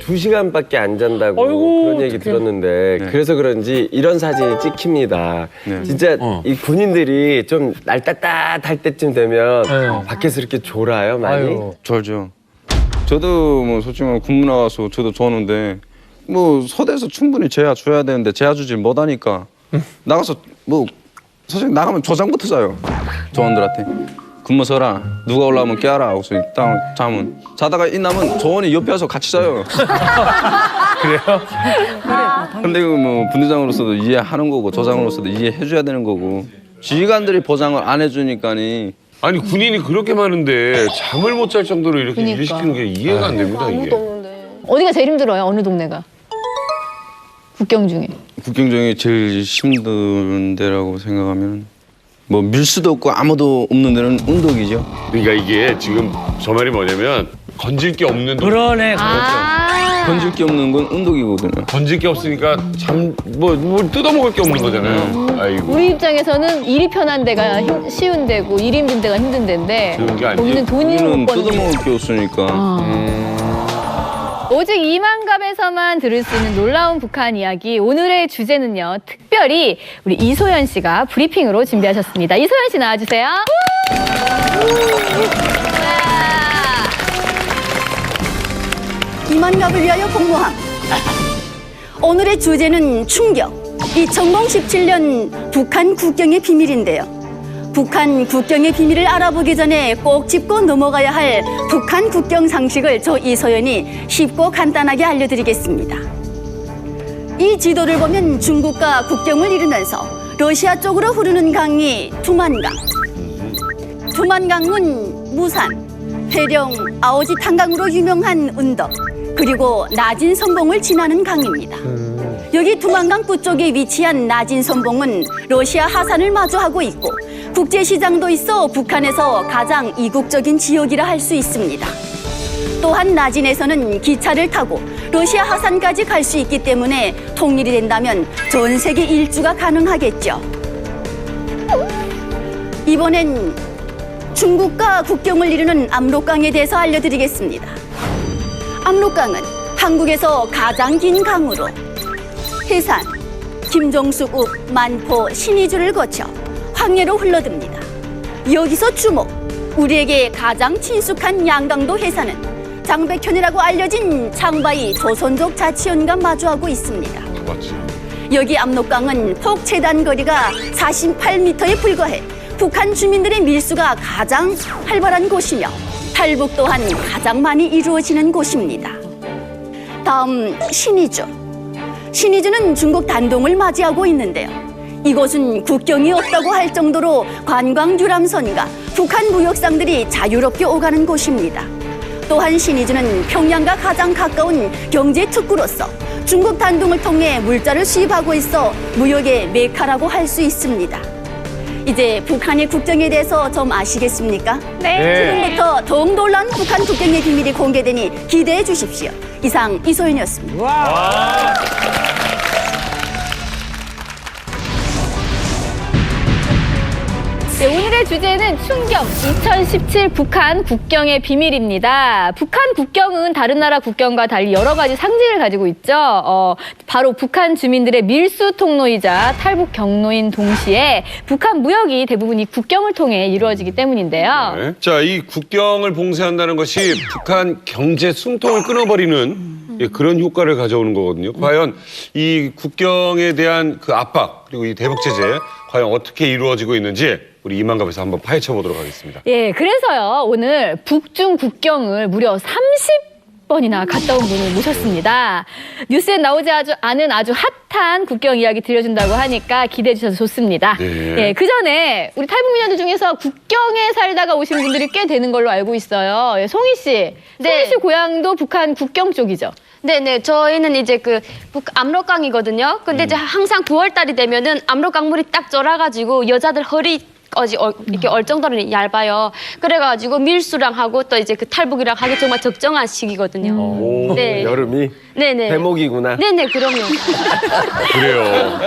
2시간밖에 안 잔다고 아이고, 그런 얘기 들었는데 그래서 그런지 이런 사진이 찍힙니다. 진짜 이 군인들이 좀 날 따뜻할 때쯤 되면 밖에서 이렇게 졸아요 많이? 아유. 졸죠. 저도 뭐 솔직히 말하면 군무 나가서 저도 조는데 뭐 소대에서 충분히 재야 줘야 되는데 재야 주질 못하니까 나가서 뭐 솔직히 나가면 조장부터 자요. 조원들한테. 군무 서라. 누가 올라오면 깨워라. 하고서 딱 잠은. 자다가 일나면 조원이 옆에 와서 같이 자요. 그래요? 근데 그 뭐 분대장으로서도 이해하는 거고 조장으로서도 이해해줘야 되는 거고 지휘관들이 보장을 안 해주니까니 아니 군인이 그렇게 많은데 잠을 못 잘 정도로 이렇게 일시키는 게 이해가 안 됩니다 이게. 어디가 제일 힘들어요? 어느 동네가? 국경 중에. 국경 중에 제일 힘든 데라고 생각하면 뭐 밀수도 없고 아무도 없는 데는 운덕이죠. 그러니까 이게 지금 저 말이 뭐냐면 건질 게 없는 그러네. 건질 게 없는 건 운덕이거든요. 건질 게 없으니까 뭘 뜯어먹을 게 없는 거잖아요. 아이고. 우리 입장에서는 일이 편한 데가 쉬운 데고 1인분 데가 힘든 데인데 그런 게 아니지. 거기는 돈이 우리는 못 버는 뜯어먹을 게 없으니까. 오직 이만갑에서만 들을 수 있는 놀라운 북한 이야기. 오늘의 주제는요. 특별히 우리 이소연 씨가 브리핑으로 준비하셨습니다. 이소연 씨 나와주세요. 이만갑을 위하여 복무함. 오늘의 주제는 충격. 이 전공 17년 북한 국경의 비밀인데요. 북한 국경의 비밀을 알아보기 전에 꼭 짚고 넘어가야 할 북한 국경 상식을 저 이소연이 쉽고 간단하게 알려드리겠습니다. 이 지도를 보면 중국과 국경을 이루면서 러시아 쪽으로 흐르는 강이 두만강. 두만강은 무산, 회령, 아오지 탄강으로 유명한 운덕, 그리고 나진선봉을 지나는 강입니다. 여기 두만강 끝쪽에 위치한 나진선봉은 러시아 하산을 마주하고 있고 국제시장도 있어 북한에서 가장 이국적인 지역이라 할 수 있습니다. 또한 나진에서는 기차를 타고 러시아 하산까지 갈 수 있기 때문에 통일이 된다면 전 세계 일주가 가능하겠죠. 이번엔 중국과 국경을 이루는 압록강에 대해서 알려드리겠습니다. 압록강은 한국에서 가장 긴 강으로 해산, 김종숙읍, 만포, 신의주를 거쳐 황해로 흘러듭니다. 여기서 주목! 우리에게 가장 친숙한 양강도 해산은 장백현이라고 알려진 창바이 조선족 자치연과 마주하고 있습니다. 맞지. 여기 압록강은 폭 최단 거리가 48m에 불과해 북한 주민들의 밀수가 가장 활발한 곳이며 탈북 또한 가장 많이 이루어지는 곳입니다. 다음 신의주. 신의주는 중국 단동을 맞이하고 있는데요. 이곳은 국경이 없다고 할 정도로 관광 유람선과 북한 무역상들이 자유롭게 오가는 곳입니다. 또한 신의주는 평양과 가장 가까운 경제 특구로서 중국 단동을 통해 물자를 수입하고 있어 무역의 메카라고 할 수 있습니다. 이제 북한의 국경에 대해서 좀 아시겠습니까? 네. 지금부터 더욱 놀라운 북한 국경의 비밀이 공개되니 기대해 주십시오. 이상 이소연이었습니다. 네, 오늘의 주제는 충격 2017 북한 국경의 비밀입니다. 북한 국경은 다른 나라 국경과 달리 여러 가지 상징을 가지고 있죠. 바로 북한 주민들의 밀수 통로이자 탈북 경로인 동시에 북한 무역이 대부분 이 국경을 통해 이루어지기 때문인데요. 네. 자, 이 국경을 봉쇄한다는 것이 북한 경제 숨통을 끊어버리는 그런 효과를 가져오는 거거든요. 과연 이 국경에 대한 그 압박 그리고 이 대북 제재 과연 어떻게 이루어지고 있는지 우리 이만갑에서 한번 파헤쳐 보도록 하겠습니다. 예, 그래서요 오늘 북중 국경을 무려 30번이나 갔다 온 분을 모셨습니다. 뉴스에 나오지 않은 아주 핫한 국경 이야기 들려준다고 하니까 기대해 주셔서 좋습니다. 네. 예, 그 전에 우리 탈북민들 중에서 국경에 살다가 오신 분들이 꽤 되는 걸로 알고 있어요. 예, 송희 씨, 송희 씨 고향도 북한 국경 쪽이죠? 네네, 저희는 이제 압록강이거든요. 근데 이제 항상 9월 달이 되면은 압록강물이 딱 쫄아가지고 여자들 허리까지 이렇게 얼 정도로 얇아요. 그래가지고 밀수랑 하고 또 이제 그 탈북이랑 하기 정말 적정한 시기거든요. 네. 여름이 네네. 대목이구나. 네네, 그럼요. 그래요.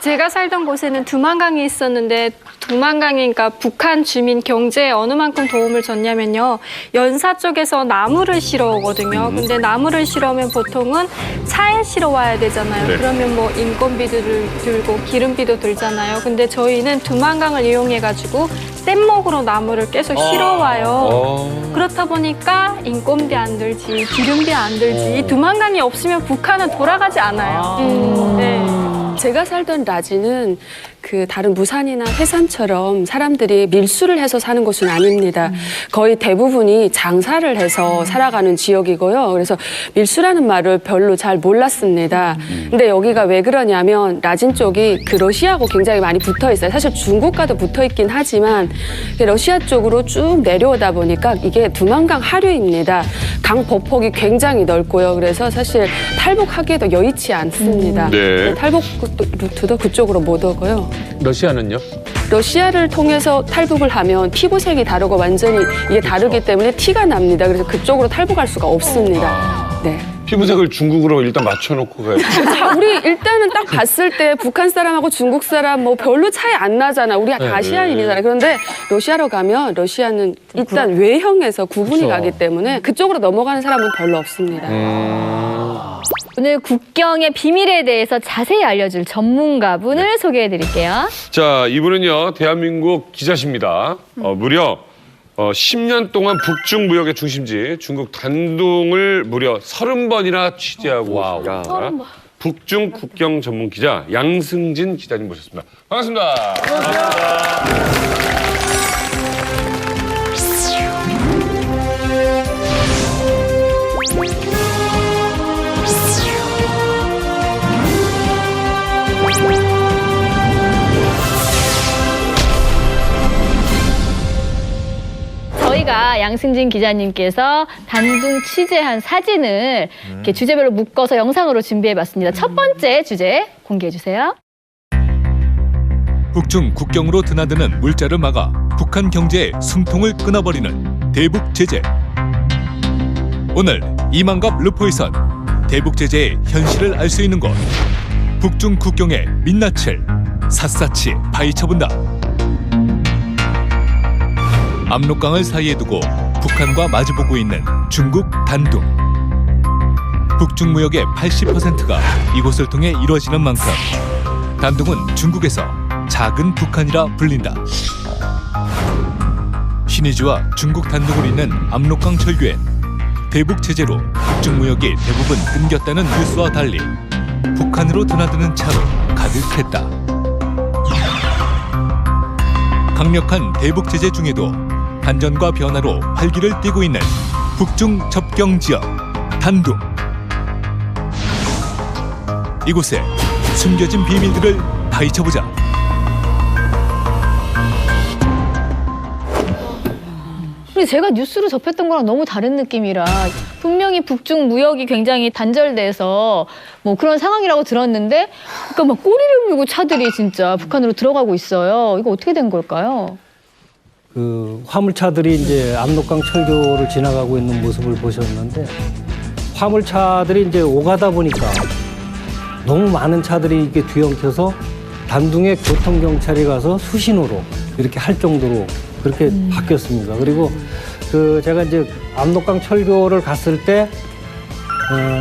제가 살던 곳에는 두만강이 있었는데 두만강이니까 북한 주민 경제에 어느 만큼 도움을 줬냐면요. 연사 쪽에서 나무를 실어 오거든요. 근데 나무를 실어 오면 보통은 차에 실어 와야 되잖아요. 네. 그러면 뭐 인건비도 들고 기름비도 들잖아요. 근데 저희는 두만강을 이용해가지고 뗏목으로 나무를 계속 실어 와요. 그렇다 보니까 인건비 안 들지, 기름비 안 들지. 이 두만강이 없으면 북한은 돌아가지 않아요. 네. 제가 살던 라지는 그 다른 무산이나 해산처럼 사람들이 밀수를 해서 사는 곳은 아닙니다. 거의 대부분이 장사를 해서 살아가는 지역이고요. 그래서 밀수라는 말을 별로 잘 몰랐습니다. 근데 여기가 왜 그러냐면 라진 쪽이 그 러시아하고 굉장히 많이 붙어 있어요. 사실 중국과도 붙어 있긴 하지만 러시아 쪽으로 쭉 내려오다 보니까 이게 두만강 하류입니다. 강 보폭이 굉장히 넓고요. 그래서 사실 탈북하기에도 여의치 않습니다. 네. 탈북 루트도 그쪽으로 못 오고요. 러시아는요? 러시아를 통해서 탈북을 하면 피부색이 다르고 완전히 이게 다르기 때문에 티가 납니다. 그래서 그쪽으로 탈북할 수가 없습니다. 네. 피부색을 중국으로 일단 맞춰놓고 가요. 자, 우리 일단은 딱 봤을 때 북한 사람하고 중국 사람 뭐 별로 차이 안 나잖아. 우리 다 아시아인이잖아. 그런데 러시아로 가면 러시아는 일단 외형에서 구분이 가기 때문에 그쪽으로 넘어가는 사람은 별로 없습니다. 오늘 국경의 비밀에 대해서 자세히 알려줄 전문가분을 소개해드릴게요. 자, 이분은요, 대한민국 기자십니다. 무려 10년 동안 북중 무역의 중심지 중국 단둥을 무려 30번이나 취재하고 오셨습니다. 북중 국경 전문 기자 양승진 기자님 모셨습니다. 반갑습니다. 저희가 양승진 기자님께서 단둥 취재한 사진을 이렇게 주제별로 묶어서 영상으로 준비해봤습니다. 첫 번째 주제 공개해주세요. 북중 국경으로 드나드는 물자를 막아 북한 경제의 숨통을 끊어버리는 대북 제재. 오늘 이만갑 르포에선 대북 제재의 현실을 알 수 있는 곳. 북중 국경의 민낯을 샅샅이 파헤쳐본다. 압록강을 사이에 두고 북한과 마주보고 있는 중국 단둥. 북중 무역의 80%가 이곳을 통해 이루어지는 만큼 단둥은 중국에서 작은 북한이라 불린다. 신의주와 중국 단둥을 잇는 압록강 철교엔 대북 제재로 북중 무역이 대부분 끊겼다는 뉴스와 달리 북한으로 드나드는 차로 가득했다. 강력한 대북 제재 중에도 반전과 변화로 활기를 띠고 있는 북중 접경 지역 단둥. 이곳에 숨겨진 비밀들을 파헤쳐보자. 근데 제가 뉴스로 접했던 거랑 너무 다른 느낌이라 분명히 북중 무역이 굉장히 단절돼서 뭐 그런 상황이라고 들었는데 그러니까 막 꼬리를 물고 차들이 진짜 북한으로 들어가고 있어요. 이거 어떻게 된 걸까요? 그 화물차들이 이제 압록강 철교를 지나가고 있는 모습을 보셨는데 화물차들이 이제 오가다 보니까 너무 많은 차들이 이렇게 뒤엉켜서 단둥에 교통경찰이 가서 수신호로 이렇게 할 정도로 그렇게 바뀌었습니다. 그리고 그 제가 이제 압록강 철교를 갔을 때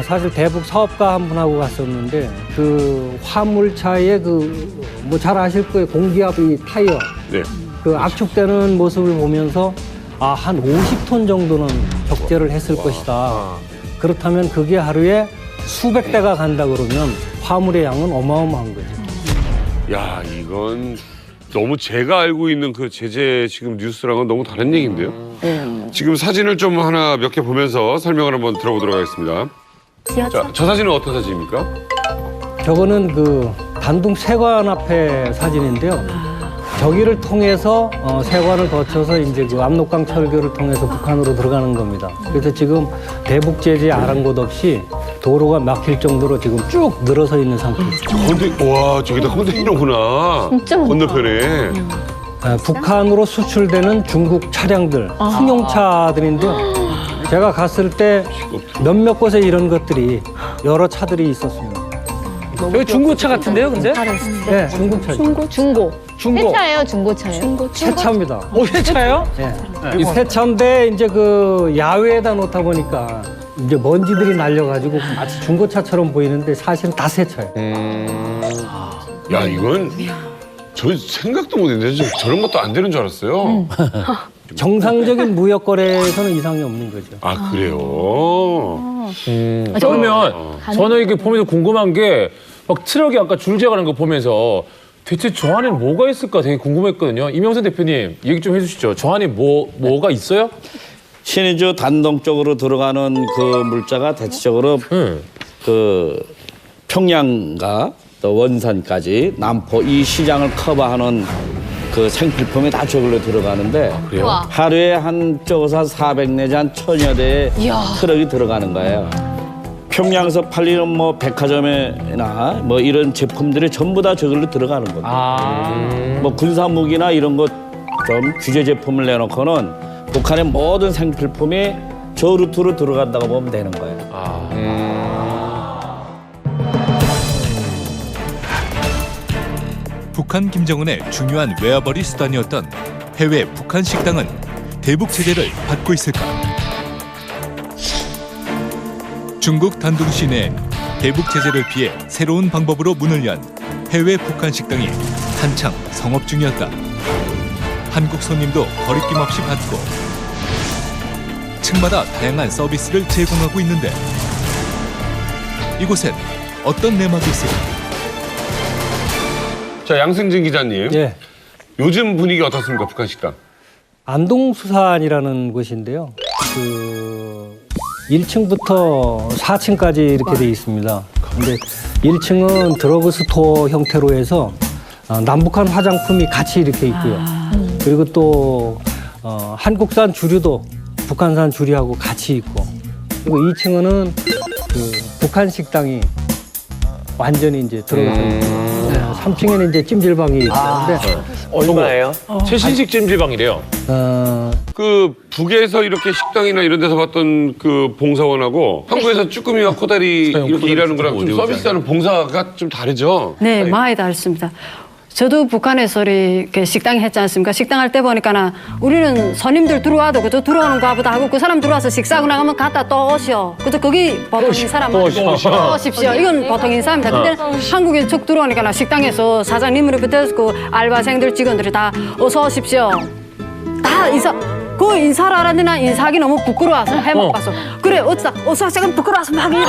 사실 대북 사업가 한 분하고 갔었는데 그 화물차에 그 뭐 잘 아실 거예요. 공기압 이 타이어. 네. 그 압축되는 모습을 보면서 아, 한 50톤 정도는 적재를 했을 것이다. 그렇다면 그게 하루에 수백 대가 간다 그러면 화물의 양은 어마어마한 거죠. 야, 이건 너무 제가 알고 있는 그 제재 지금 뉴스랑은 너무 다른 얘기인데요. 지금 사진을 좀 하나 몇 개 보면서 설명을 한번 들어보도록 하겠습니다. 자, 저 사진은 어떤 사진입니까? 저거는 그 단둥 세관 앞에 사진인데요. 저기를 통해서 세관을 거쳐서 이제 그 압록강 철교를 통해서 북한으로 들어가는 겁니다. 그래서 지금 대북 제재 아랑곳 없이 도로가 막힐 정도로 지금 쭉 늘어서 있는 상태입니다. 와, 저기다 컨테이너구나. 진짜 많다. 건너편에. 북한으로 수출되는 중국 차량들, 승용차들인데요. 제가 갔을 때 몇몇 곳에 이런 것들이 여러 차들이 있었습니다. 여기 중고차 같은데요, 근데? 네, 중고차. 중고. 새 차예요, 중고차예요? 새 차입니다. 오, 새 차예요? 네. 이 새 차인데 이제 그 야외에다 놓다 보니까 이제 먼지들이 날려가지고 마치 중고차처럼 보이는데 사실은 다 새 차예요. 야, 이건 저 생각도 못했는데 저런 것도 안 되는 줄 알았어요. 정상적인 무역 거래에서는 이상이 없는 거죠. 아, 그래요? 그러면 저는 이게 보면서 궁금한 게 막 트럭이 아까 줄지어가는 거 보면서 대체 저 안에는 뭐가 있을까 되게 궁금했거든요. 이명선 대표님 얘기 좀 해주시죠. 저 안에 뭐가 있어요? 신의주 단동쪽으로 들어가는 그 물자가 대체적으로 그 평양과 또 원산까지 남포 이 시장을 커버하는 그 생필품이 다 저걸로 들어가는데 우와. 하루에 한쪽에서 한 400 내지 한 1000여 대의 트럭이 들어가는 거예요. 평양에서 팔리는 뭐 백화점이나 뭐 이런 제품들이 전부 다 저걸로 들어가는 겁니다. 뭐 군사 무기나 이런 것 좀 규제 제품을 내놓고는 북한의 모든 생필품이 저 루트로 들어간다고 보면 되는 거예요. 북한 김정은의 중요한 외화벌이 수단이었던 해외 북한 식당은 대북 제재를 받고 있을까? 중국 단둥 시내 대북 제재를 피해 새로운 방법으로 문을 연 해외 북한 식당이 한창 성업 중이었다. 한국 손님도 거리낌 없이 받고 층마다 다양한 서비스를 제공하고 있는데 이곳엔 어떤 내막이 있을까? 자, 양승진 기자님. 예. 요즘 분위기 어떻습니까, 북한 식당? 안동수산이라는 곳인데요. 그 1층부터 4층까지 이렇게 돼 있습니다. 근데 1층은 드러그 스토어 형태로 해서 남북한 화장품이 같이 이렇게 있고요. 그리고 또 한국산 주류도 북한산 주류하고 같이 있고, 그리고 2층은 그 북한 식당이 완전히 이제 들어가서 있고, 3층에는 이제 찜질방이 있는데 얼마예요? 최신식 찜질방이래요. 그 북에서 이렇게 식당이나 이런 데서 봤던 그 봉사원하고 한국에서 쭈꾸미와 코다리 이렇게 일하는 거랑 좀 서비스하는 봉사가 좀 다르죠? 네, 많이 다릅니다. 저도 북한에서 이렇게 식당 했지 않습니까? 식당 할 때 보니까 우리는 손님들 들어와도 그저 들어오는 거보다 하고 그 사람 들어와서 식사하고 나가면 갔다 또 오시오. 그저 거기 보통 인사람 또 오십시오. 이건 보통 인사입니다. 근데 한국에 쭉 들어오니까 식당에서 사장님으로 부터 알바생들 직원들이 다 어서 오십시오. 다 인사. 그 인사를 하는데 난 인사하기 너무 부끄러워서 해못 가서 그래 어쩌다 어서 지금 부끄러워서 막 이래.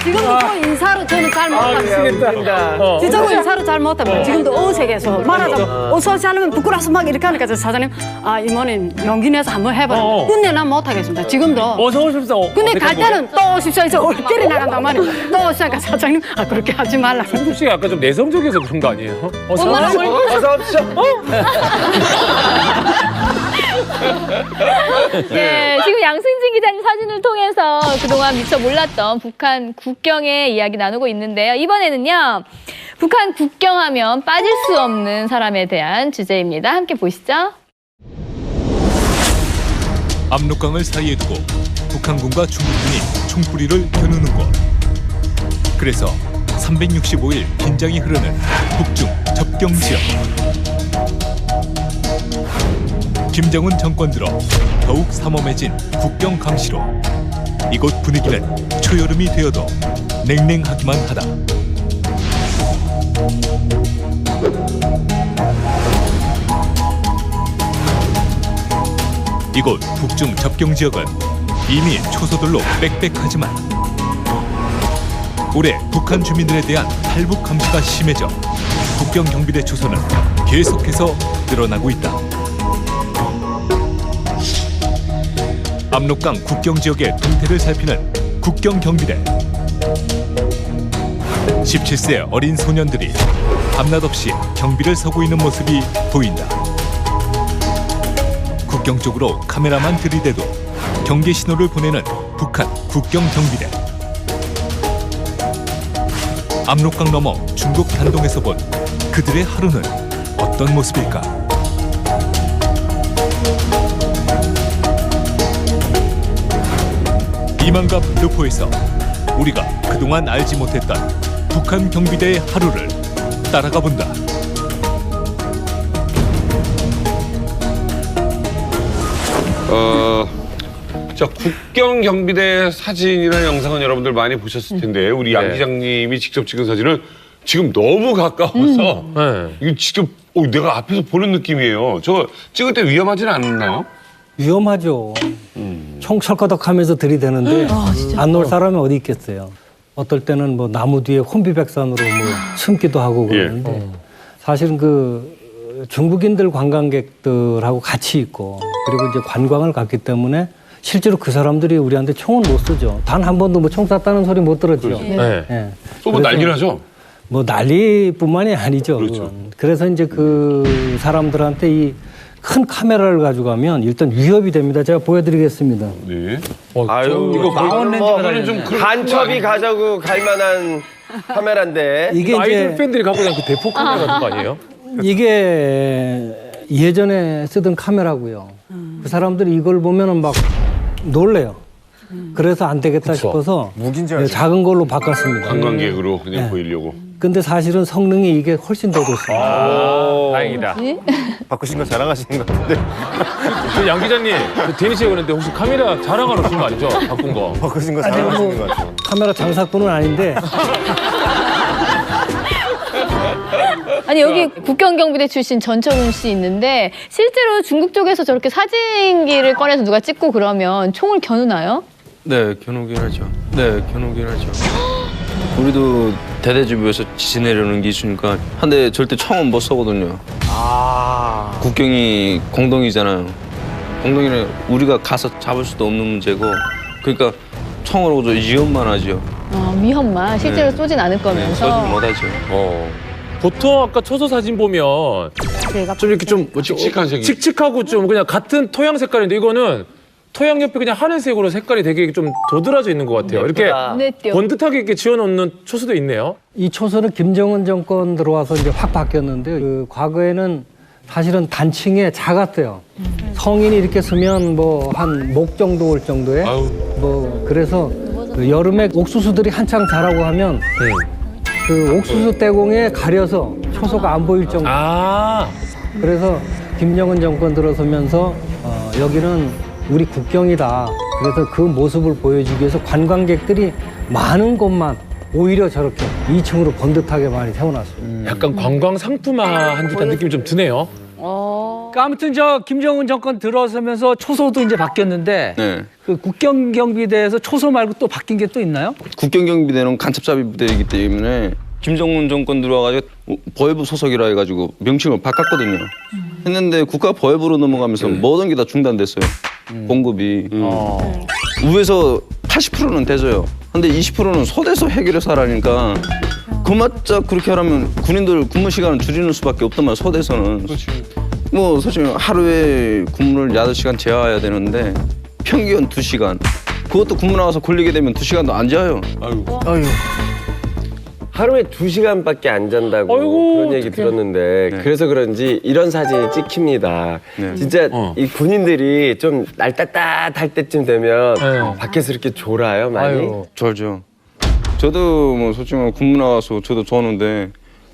지금도 그 인사로 저는 잘 못합니다. 진짜로 인사로 잘 못합니다. 지금도 어색해서 말하자면 어서 오시 하려면 부끄러워서 막 이렇게 하니까 사장님 이모님 용기 내서 한번 해봐라. 근데 난 못하겠습니다. 지금도 어서 오십시오. 근데 갈 때는 또 오십시오 해서 얼결이 나간단 말이에요. 또 오시니까 사장님 그렇게 하지 말라. 승국 씨가 약간 좀 내성적이어서 그런 거 아니에요? 어서 오십시오. 네, 지금 양승진 기자님 사진을 통해서 그동안 미처 몰랐던 북한 국경의 이야기 나누고 있는데요. 이번에는요, 북한 국경하면 빠질 수 없는 사람에 대한 주제입니다. 함께 보시죠. 압록강을 사이에 두고 북한군과 중국군이 총뿌리를 겨누는 곳. 그래서 365일 긴장이 흐르는 북중 접경 지역. 김정은 정권 들어 더욱 삼엄해진 국경 감시로 이곳 분위기는 초여름이 되어도 냉랭하기만 하다. 이곳 북중 접경 지역은 이미 초소들로 빽빽하지만 올해 북한 주민들에 대한 탈북 감시가 심해져 국경 경비대 초소는 계속해서 늘어나고 있다. 압록강 국경 지역의 동태를 살피는 국경 경비대. 17세 어린 소년들이 밤낮 없이 경비를 서고 있는 모습이 보인다. 국경 쪽으로 카메라만 들이대도 경계 신호를 보내는 북한 국경 경비대. 압록강 너머 중국 단동에서 본 그들의 하루는 어떤 모습일까? 이만갑 르포에서 우리가 그동안 알지 못했던 북한 경비대의 하루를 따라가 본다. 자, 국경 경비대 사진이나 영상은 여러분들 많이 보셨을 텐데 우리 양 기장님이 직접 찍은 사진은 지금 너무 가까워서 이거 직접 내가 앞에서 보는 느낌이에요. 저 찍을 때 위험하지는 않나요? 위험하죠. 총 철거덕하면서 들이대는데 안 놓을 사람이 어디 있겠어요. 어떨 때는 뭐 나무 뒤에 혼비백산으로 뭐 숨기도 하고 그러는데 사실은 그 중국인들 관광객들하고 같이 있고 그리고 이제 관광을 갔기 때문에 실제로 그 사람들이 우리한테 총은 못 쓰죠. 단 한 번도 뭐 총 쐈다는 소리 못 들었죠. 네. 쏘면 난리 나죠? 뭐 난리뿐만이 아니죠. 그렇죠. 그래서 이제 그 사람들한테 이 큰 카메라를 가져가면 일단 위협이 됩니다. 제가 보여드리겠습니다. 네. 아유, 이거 보면 좀 간첩이 가져고 갈 만한 카메라인데. 이게 아이돌 이제 팬들이 갖고 다니는 그 대포 카메라 같은 거 아니에요? 이게 예전에 쓰던 카메라고요. 그 사람들이 이걸 보면은 막 놀래요. 그래서 안 되겠다 싶어서 작은 걸로 바꿨습니다. 관광객으로 그냥 보이려고. 근데 사실은 성능이 이게 훨씬 더 좋습니다. 다행이다. 바꾸신 거 자랑하시는 것 같은데. 양 기자님, 데니 씨가 그랬는데 혹시 카메라 자랑하러 오신 거 아니죠? 바꾼 거. 바꾸신 거 자랑하시는 것 같아요. 카메라 장사꾼은 아닌데 아니 여기 국경경비대 출신 전철훈 씨 있는데 실제로 중국 쪽에서 저렇게 사진기를 꺼내서 누가 찍고 그러면 총을 겨누나요? 네, 겨누긴 하죠. 우리도 대대주부에서 지내려는 게 있으니까 한데 절대 총은 못 쏘거든요. 국경이 공동이잖아요. 공동이는 우리가 가서 잡을 수도 없는 문제고 그러니까 총으로 위협만 하죠. 위험만 실제로 쏘진 않을 거면서. 쏘지 못하죠. 보통 아까 초소 사진 보면 좀 이렇게 좀 칙칙한 색이. 칙칙하고 좀 그냥 같은 토양 색깔인데 이거는 토양 옆에 그냥 하늘색으로 색깔이 되게 좀 도드라져 있는 것 같아요. 이렇게 번듯하게 이렇게 지어놓는 초소도 있네요. 이 초소는 김정은 정권 들어와서 이제 확 바뀌었는데 그 과거에는 사실은 단층에 작았어요. 성인이 이렇게 쓰면 뭐 한 목 정도 올 정도에 뭐 그래서 그 여름에 옥수수들이 한창 자라고 하면 그 옥수수 떼공에 가려서 초소가 안 보일 정도. 그래서 김정은 정권 들어서면서 여기는 우리 국경이다. 그래서 그 모습을 보여주기 위해서 관광객들이 많은 곳만 오히려 저렇게 2층으로 번듯하게 많이 세워놨어요. 약간 관광 상품화한 듯한 느낌이 좀 드네요. 그러니까 아무튼 저 김정은 정권 들어서면서 초소도 이제 바뀌었는데 그 국경경비대에서 초소 말고 또 바뀐 게 또 있나요? 국경경비대는 간첩잡이 부대이기 때문에 김정은 정권 들어와가지고 보혜부 소속이라 해가지고 명칭을 바꿨거든요. 했는데 국가 보혜부로 넘어가면서 모든 게 다 중단됐어요. 공급이. 위에서 80%는 대줘요. 근데 20%는 소대서 해결해서 하라니까 그맞자 그렇게 하려면 군인들 근무 시간을 줄이는 수밖에 없단 말이야, 소대서는. 뭐 솔직히 하루에 근무를 8시간 재워야 되는데 평균 2시간. 그것도 근무 나가서 걸리게 되면 2시간도 안 자요. 하루에 2시간밖에 안 잔다고 그런 얘기 들었는데 그래서 그런지 이런 사진이 찍힙니다. 진짜 이 군인들이 좀 날따뜻할 때쯤 되면 밖에서 이렇게 졸아요, 많이? 졸죠. 저도 뭐 솔직히 근무 나가서 저도 조는데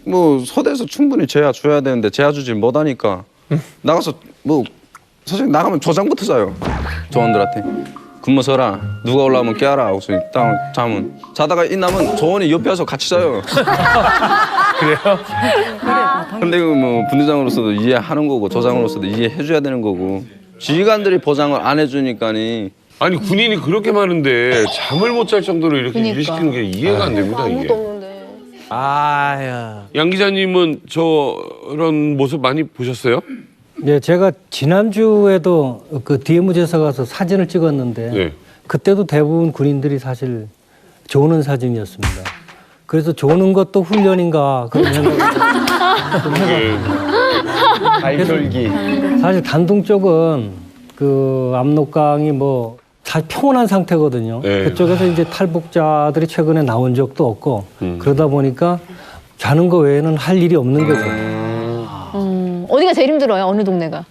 뭐 소대에서 충분히 재야 줘야 되는데 재야 주질 못하니까 나가서 뭐 솔직히 나가면 조장부터 자요. 조원들한테. 근무 서라. 누가 올라오면 깨워라. 하고서 딱 자면 자다가 일나면 조원이 옆에 와서 같이 자요. 그래요? 근데 그 뭐 분대장으로서도 이해하는 거고 조장으로서도 이해해줘야 되는 거고 지휘관들이 보장을 안 해주니까니. 아니 군인이 그렇게 많은데 잠을 못 잘 정도로 이렇게 일시키는 게 이해가 안 됩니다. 이게. 양 기자님은 저런 모습 많이 보셨어요? 네, 제가 지난주에도 그 DMZ에서 가서 사진을 찍었는데 그때도 대부분 군인들이 사실 조는 사진이었습니다. 그래서 조는 것도 훈련인가 그런 생각이 발절기. 사실 단둥 쪽은 그 압록강이 뭐 다 평온한 상태거든요. 그쪽에서 이제 탈북자들이 최근에 나온 적도 없고 그러다 보니까 자는 거 외에는 할 일이 없는 거죠. 어디가 제일 힘들어요? 어느 동네가?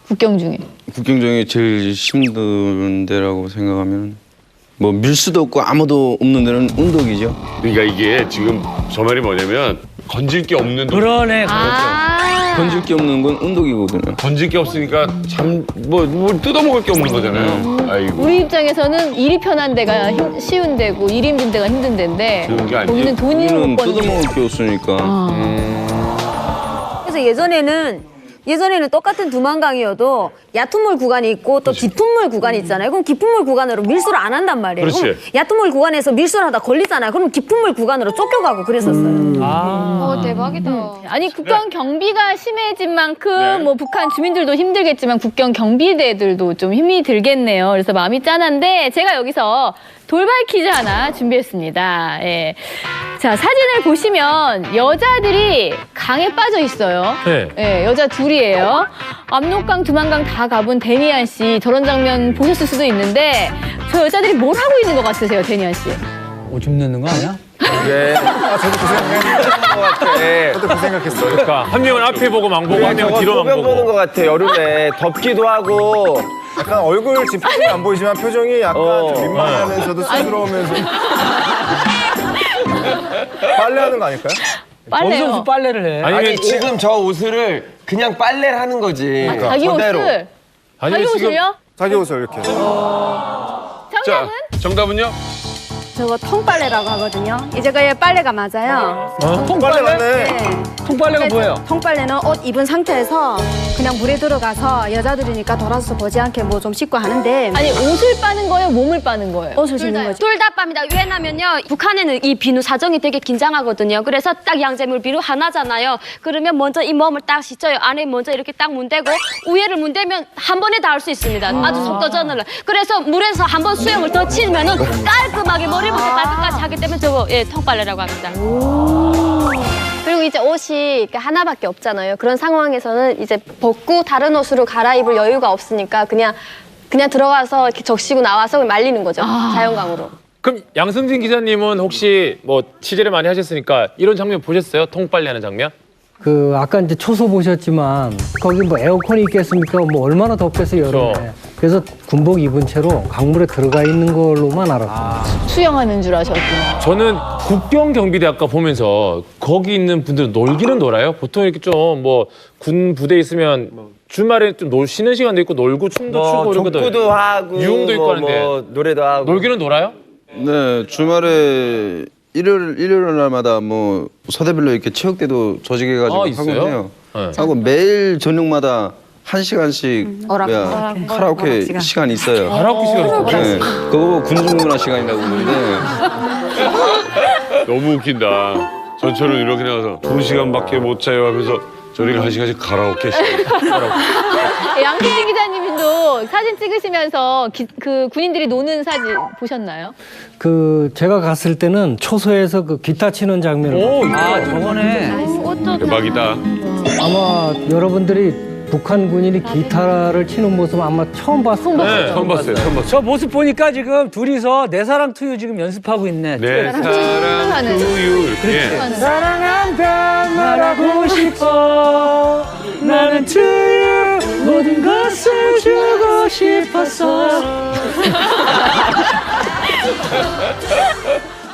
국경 중에. 국경 중에 제일 힘든 데라고 생각하면 뭐 밀수도 없고 아무도 없는 데는 운동이죠. 그러니까 이게 지금 저 말이 뭐냐면 건질 게 없는 그러네. 건질 게 없는 건 운동이거든요. 건질 게 없으니까 뭘 뜯어먹을 게 없는 거잖아요. 아이고. 우리 입장에서는 일이 편한 데가 쉬운 데고 1인분 데가 힘든 데인데 쉬운 게 아니지. 거기는 돈이 못 버는 뜯어먹을 게 없으니까. 그래서 예전에는 똑같은 두만강이어도 얕은물 구간이 있고 또 깊은물 구간이 있잖아요. 그럼 깊은물 구간으로 밀수를 안 한단 말이에요. 그렇지. 그럼 얕은물 구간에서 밀수를 하다 걸리잖아요. 그럼 깊은물 구간으로 쫓겨가고 그랬었어요. 대박이다. 아니 국경 경비가 심해진 만큼 뭐 북한 주민들도 힘들겠지만 국경 경비대들도 좀 힘이 들겠네요. 그래서 마음이 짠한데 제가 여기서 돌발 퀴즈 하나 준비했습니다. 예. 자, 사진을 보시면 여자들이 강에 빠져 있어요. 네. 예, 여자 둘이에요. 압록강, 두만강 다 가본 데니안 씨 저런 장면 보셨을 수도 있는데 저 여자들이 뭘 하고 있는 것 같으세요, 데니안 씨? 오줌 넣는 거 아니야? 네. 저도 그 생각했는데. 저도 그 생각했어요. 그러니까 한 명은 앞에 보고 망 보고 한 명은 뒤로만 소변 보고. 보는 것 같아. 여름에 덥기도 하고. 약간 얼굴 지금 표정이 안 보이지만 표정이 약간 좀 민망하면서도 쑥스러우면서. 빨래하는 거 아닐까요? 빨래요. 거기서 빨래를 해. 아니 지금 저 옷을 그냥 빨래를 하는 거지. 자기 그대로. 옷을? 자기 옷을요? 자기 옷을 이렇게. 자, 정답은요? 저거 통빨래라고 하거든요. 이제 그게 빨래가 맞아요. 통빨래 맞네. 통빨래가 뭐예요? 통빨래는 옷 입은 상태에서 그냥 물에 들어가서 여자들이니까 돌아서 보지 않게 뭐 좀 씻고 하는데. 아니 옷을 빠는 거예요, 몸을 빠는 거예요? 옷을 씻는 거죠. 둘 다 빱니다. 왜냐면요, 북한에는 이 비누 사정이 되게 긴장하거든요. 그래서 딱 양재물 비누 하나잖아요. 그러면 먼저 이 몸을 딱 씻어요. 안에 먼저 이렇게 딱 문대고 위에를 문대면 한 번에 다 할 수 있습니다. 아주 속도전을. 그래서 물에서 한 번 수영을 더 치면은 깔끔하게 머리부터 발끝까지 하기 때문에 저거 통빨래라고 합니다. 그리고 이제 옷이 이렇게 하나밖에 없잖아요. 그런 상황에서는 이제 벗고 다른 옷으로 갈아입을 여유가 없으니까 그냥 들어가서 이렇게 적시고 나와서 말리는 거죠. 자연광으로. 그럼 양승진 기자님은 혹시 뭐 취재를 많이 하셨으니까 이런 장면 보셨어요? 통빨래하는 장면? 그 아까 이제 초소 보셨지만 거기 뭐 에어컨이 있겠습니까? 뭐 얼마나 덥겠어요 여름에. 그래서 군복 입은 채로 강물에 들어가 있는 걸로만 알았어요. 수영하는 줄 아셨구나. 저는 국경 경비대 아까 보면서 거기 있는 분들은 놀기는 놀아요? 보통 이렇게 좀 뭐 군 부대 있으면 주말에 좀 쉬는 시간도 있고 놀고 춤도 추고 이러거든. 족구도 하고 유흥도 있고 하는데 뭐 노래도 하고. 놀기는 놀아요? 네, 주말에 일요일 날마다 뭐 서대별로 이렇게 체육대도 조직해가지고 하거든요. 네. 하고 매일 저녁마다 1시간씩 카라오케 시간이 있어요. 카라오케 시간이 있어요? 네, 그거 군중문화 시간이라고 부르는데 너무 웃긴다. 전처럼 이렇게 나가서 2시간밖에 못 자요 하면서 저리가 1시간씩 가라오케 시간. 양승진 기자님도 사진 찍으시면서 그 군인들이 노는 사진 보셨나요? 그 제가 갔을 때는 초소에서 그 기타 치는 장면을 봤어요. 저거네. 대박이다. 아마 여러분들이 북한 군인이 기타를 치는 모습 아마 처음 봤을 거예요. 네, 처음 봤어요. 저 모습 보니까 지금 둘이서 내 사랑 투유 지금 연습하고 있네. 내 사랑 투유 이렇게. 사랑한다 말하고 싶어. 나는 투유 모든 것을 주고 싶었어.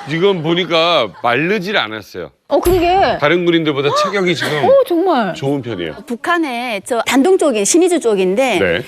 지금 보니까 마르질 않았어요. 그러게. 다른 군인들보다 체격이 지금 정말 좋은 편이에요. 북한의 저 단동 쪽인 신의주 쪽인데 네.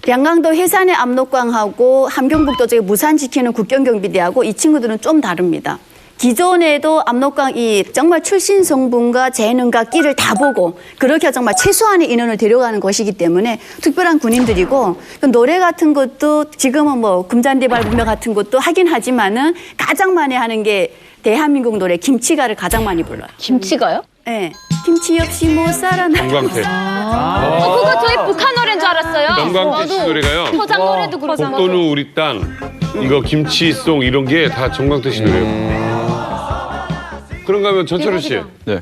양강도 해산의 압록강하고 함경북도 쪽에 무산 지키는 국경경비대하고 이 친구들은 좀 다릅니다. 기존에도 압록강 이 정말 출신 성분과 재능과 끼를 다 보고 그렇게 정말 최소한의 인원을 데려가는 것이기 때문에 특별한 군인들이고 노래 같은 것도 지금은 뭐 금잔디 밟으며 같은 것도 하긴 하지만은 가장 많이 하는 게 대한민국 노래 김치가를 가장 많이 불러요. 김치가요? 네. 김치 없이 못 살아나. 정광태. 그거 저희 북한 노래인 줄 알았어요. 정광태 씨 노래가요. 포장 노래도 그렇고. 복도는 우리 땅, 이거 김치송 이런 게 다 정광태 씨 노래예요. 그런가 하면 전철우 씨. 네.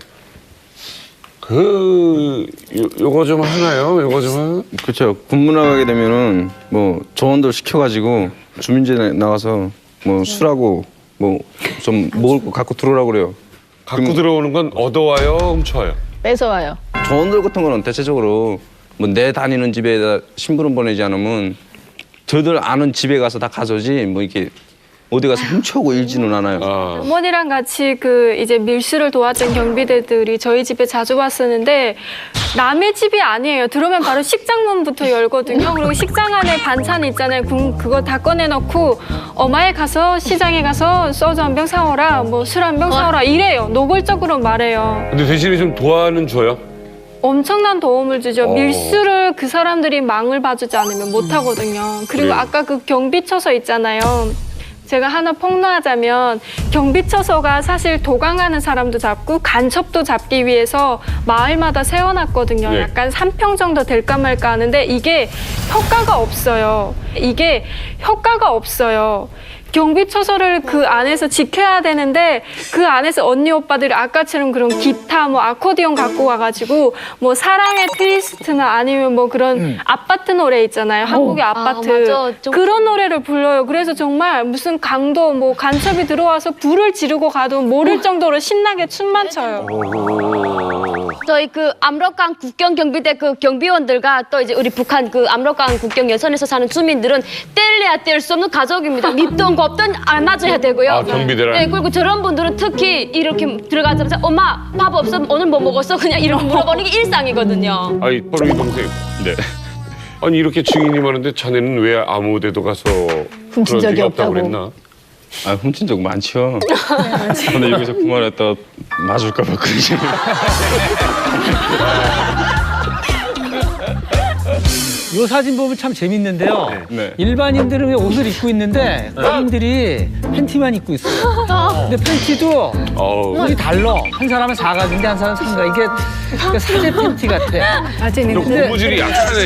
요거 좀 하나요? 요거 좀 하나? 그렇죠. 군무 나가게 되면은 뭐 조원들 시켜가지고 주민제 나가서 뭐 술하고 뭐 좀 먹을 거 갖고 들어오라고 그래요. 갖고 들어오는 건 얻어와요, 훔쳐와요? 뺏어와요. 조원들 같은 거는 대체적으로 뭐 내 다니는 집에다 신부름 보내지 않으면 저들 아는 집에 가서 다 가져오지 뭐 이렇게 어디 가서 훔쳐오고 일지는 않아요. 어머니랑 같이 이제 밀수를 도왔던 경비대들이 저희 집에 자주 왔었는데 남의 집이 아니에요. 들어오면 바로 식장문부터 열거든요. 그리고 식장 안에 반찬 있잖아요. 그거 다 꺼내놓고 엄마에 가서 시장에 가서 소주 한 병 사오라, 뭐 술 한 병 사오라 이래요. 노골적으로 말해요. 근데 대신에 좀 도와는 줘요? 엄청난 도움을 주죠. 밀수를 그 사람들이 망을 봐주지 않으면 못하거든요. 그리고 그래요. 아까 그 경비처소 있잖아요. 제가 하나 폭로하자면 경비처소가 사실 도강하는 사람도 잡고 간첩도 잡기 위해서 마을마다 세워놨거든요. 네. 약간 3평 정도 될까 말까 하는데 이게 효과가 없어요. 경비처소를 그 안에서 지켜야 되는데 그 안에서 언니 오빠들이 아까처럼 그런 기타 뭐 아코디언 갖고 와가지고 뭐 사랑의 트위스트나 아니면 뭐 그런 아파트 노래 있잖아요. 한국의 아파트 맞아. 좀 그런 노래를 불러요. 그래서 정말 무슨 강도 뭐 간첩이 들어와서 불을 지르고 가도 모를 정도로 신나게 춤만 춰요. 저희 그 압록강 국경 경비대 그 경비원들과 또 이제 우리 북한 그 압록강 국경 예선에서 사는 주민들은 뗄래야 뗄 수 없는 가족입니다. 밉던 겁던 안아줘야 되고요. 아, 경비대랑? 네, 그리고 저런 분들은 특히 이렇게 들어가자마자 엄마 밥 없어? 오늘 뭐 먹었어? 그냥 이렇게 물어보는 게 일상이거든요. 아니, 바로 이 동생. 네. 아니, 이렇게 증인이 많은데 자네는 왜 아무 데도 가서 훔친 그런 적이 적이 없다고 없다고. 그랬나? 아, 훔친 적 많죠. 근데 여기서 그 말했다가 맞을까 봐 그러지. 요 사진 보면 참 재밌는데요. 네. 일반인들은 왜 옷을 입고 있는데 군인들이 팬티만 입고 있어요. 근데 팬티도 색이 달라. 한 사람은 4각인데 한 사람은 3각. 이게 그러니까 사제 팬티 같아. 너 고무줄이 약하네.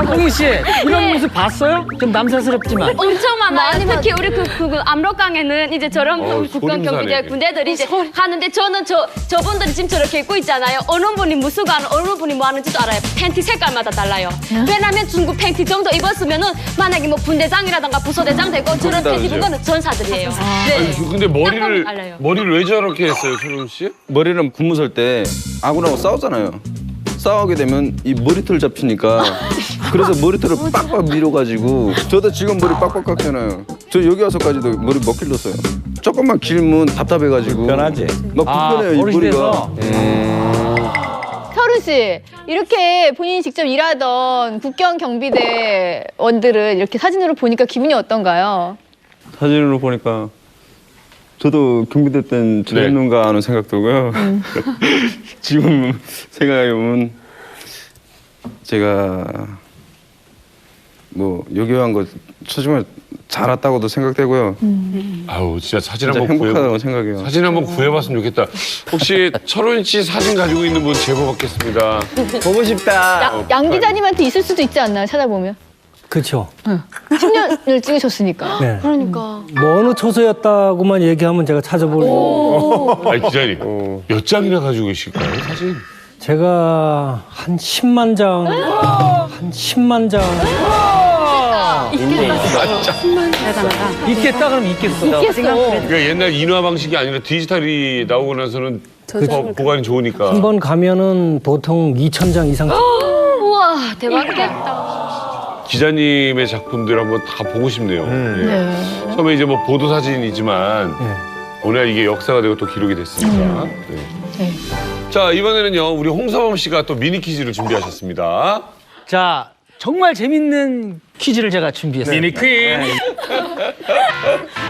홍희 씨 이런 모습 봤어요? 좀 남사스럽지만. 엄청 많아요. 특히 우리 그 압록강에는 이제 저런 국경 경비대 소름 군대들이 이제 하는데 저는 저분들이 지금 저렇게 입고 있잖아요. 어느 분이 무수가 하는 어느 분이 뭐 하는지도 알아요. 팬티 색깔마다 달라요. 왜냐면 중국 팬티 정도 입었으면은 만약에 뭐 분대장이라던가 부소대장 되고 저런 팬티 입은 거는 전사들이에요. 네. 아니, 근데 머리를 왜 저렇게 했어요, 최룡 씨? 머리를 근무 설 때 아군하고 싸우잖아요. 싸우게 되면 이 머리털 잡히니까 그래서 머리털을 빡빡 밀어가지고 저도 지금 머리 빡빡 깎잖아요. 저 여기 와서까지도 머리 몇 길렀어요. 조금만 길면 답답해가지고 편하지. 막 불편해요 이 머리가. 서른 씨, 이렇게 본인이 직접 일하던 국경 경비대원들을 이렇게 사진으로 보니까 기분이 어떤가요? 사진으로 보니까 저도 경비대 땐 저랬는가 하는 생각 들고요. 지금 생각해보면 제가 뭐 여기 한 거 솔직히 잘 왔다고도 생각되고요. 아우, 진짜 사진 진짜 한번 행복하다고 생각해요. 사진 한번 구해봤으면 좋겠다. 혹시 철원 씨 사진 가지고 있는 분 제보 받겠습니다. 보고 싶다. 양 기자님한테 있을 수도 있지 않나요? 찾아보면. 그렇죠. 10년을 찍으셨으니까. 네. 그러니까. 뭐 어느 초소였다고만 얘기하면 제가 찾아보려고. 아니, 기자님. 몇 장이나 가지고 계실까요, 사진? 제가 한 10만 장, 한 10만 장. 대단하다. 있겠다 그럼 있겠어. 그러니까 옛날 인화 방식이 아니라 디지털이 나오고 나서는 더 보관이 좋으니까. 한 번 가면은 보통 2,000장 이상. 우와, 대박이겠다. 기자님의 작품들 한번 다 보고 싶네요. 예. 처음에 이제 뭐 보도 사진이지만 오늘 이게 역사가 되고 또 기록이 됐으니까. 네. 자, 이번에는요, 우리 홍서범 씨가 또 미니 퀴즈를 준비하셨습니다. 자, 정말 재밌는 퀴즈를 제가 준비했어요. 미니 퀴즈.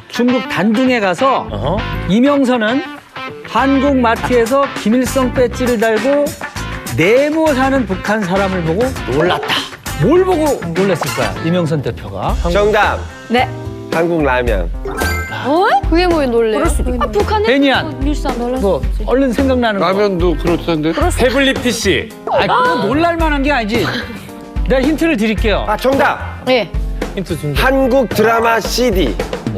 중국 단둥에 가서 이명선은 한국 마트에서 김일성 배지를 달고 네모 사는 북한 사람을 보고 놀랐다. 뭘 보고 놀랐을까요? 이명선 대표가. 정답. 네. 한국 라면. 그게 뭐에 놀래요? 북한에 베니안. 밀수 안 놀랐어. 뭐 얼른 생각나는 거. 라면도 그렇던데. 태블릿 PC. 그건 놀랄 만한 게 아니지. 내가 힌트를 드릴게요. 아, 정답. 네. 힌트 준다. 한국 드라마 CD.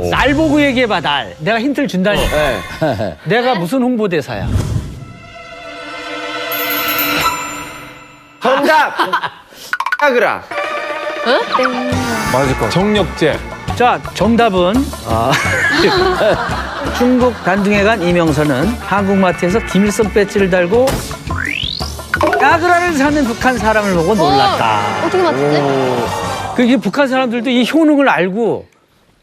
날 보고 얘기해봐, 날. 내가 힌트를 준다니까. 내가 무슨 홍보대사야? 정답. 아그라. 맞을 거. 정력제. 자, 정답은 중국 단둥에 간 이명선은 한국마트에서 김일성 배지를 달고 아그라를 사는 북한 사람을 보고 놀랐다. 어떻게 맞췄지? 그게 북한 사람들도 이 효능을 알고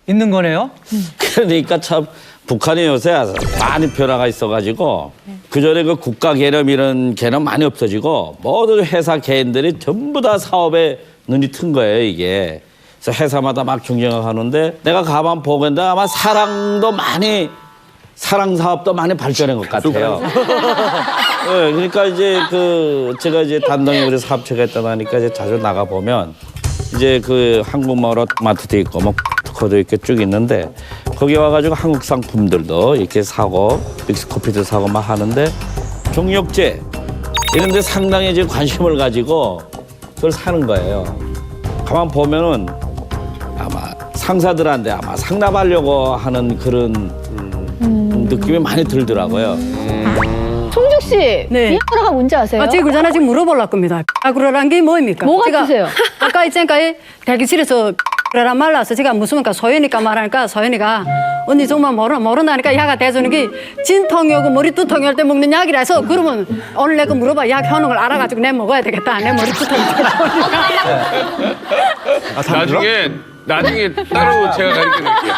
있는 거네요. 그러니까 참 북한이 요새 많이 변화가 있어가지고 그전에 그 국가 개념 이런 개념 많이 없어지고 모든 회사 개인들이 전부 다 사업에 눈이 튼 거예요, 이게. 그래서 회사마다 막 경쟁하는데 내가 가만 보건데 아마 사랑 사업도 많이 발전한 것 같아요. 네, 그러니까 이제 제가 이제 단동에 우리 사업체가 있다 하니까 이제 자주 나가 보면 이제 한국마을 마트도 있고 뭐 푸드코도 이렇게 쭉 있는데 거기 와가지고 한국 상품들도 이렇게 사고 믹스커피도 사고 막 하는데 종력제 이런 데 상당히 이제 관심을 가지고 그걸 사는 거예요. 가만 보면은 아마 상사들한테 아마 상납하려고 하는 그런 느낌이 많이 들더라고요. 송중 씨, 비아그라가 뭔지 아세요? 제가 그러잖아 지금 물어보려고 겁니다. 비아그라란 게 뭐입니까? 뭐가 뜻이에요? 아까 있으니까 대기실에서 그러란 말라서 제가 무슨니까 소연이가 말하니까 소연이가 언니 정말 모른다니까 약가 대주는 게 진통이 오고 머리 두통이 올 때 먹는 약이라서 그러면 오늘 내가 물어봐 약 하는 걸 알아가지고 내 먹어야 되겠다. 내 머리 두통이 나중에 따로 제가 가르쳐드릴게요.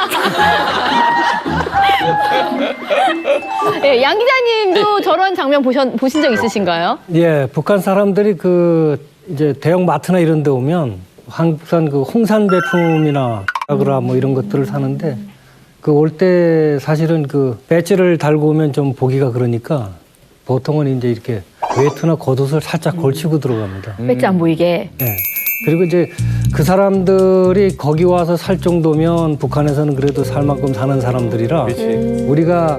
네, 양 기자님도 저런 장면 보신 적 있으신가요? 예, 북한 사람들이 이제 대형 마트나 이런 데 오면 한국산 홍산 제품이나 아그라 뭐 이런 것들을 사는데 올 때 사실은 배지를 달고 오면 좀 보기가 그러니까 보통은 이제 이렇게 외투나 겉옷을 살짝 걸치고 들어갑니다. 배지 안 보이게. 네. 그리고 이제 그 사람들이 거기 와서 살 정도면 북한에서는 그래도 살 만큼 사는 사람들이라 우리가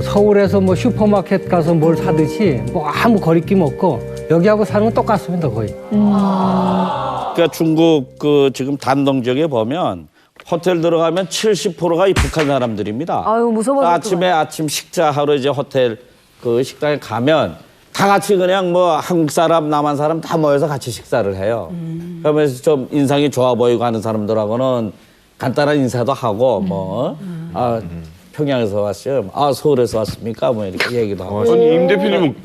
서울에서 뭐 슈퍼마켓 가서 뭘 사듯이 뭐 아무 거리낌 없고 여기하고 사는 건 똑같습니다, 거의. 그러니까 중국 지금 단동 지역에 보면 호텔 들어가면 70%가 이 북한 사람들입니다. 아유, 무서워. 아침 식사하러 이제 호텔 식당에 가면 다 같이 그냥 뭐 한국 사람, 남한 사람 다 모여서 같이 식사를 해요. 그러면서 좀 인상이 좋아 보이고 하는 사람들하고는 간단한 인사도 하고 평양에서 왔어요. 서울에서 왔습니까? 뭐 이렇게 얘기도 하고. 아니 임 대표님은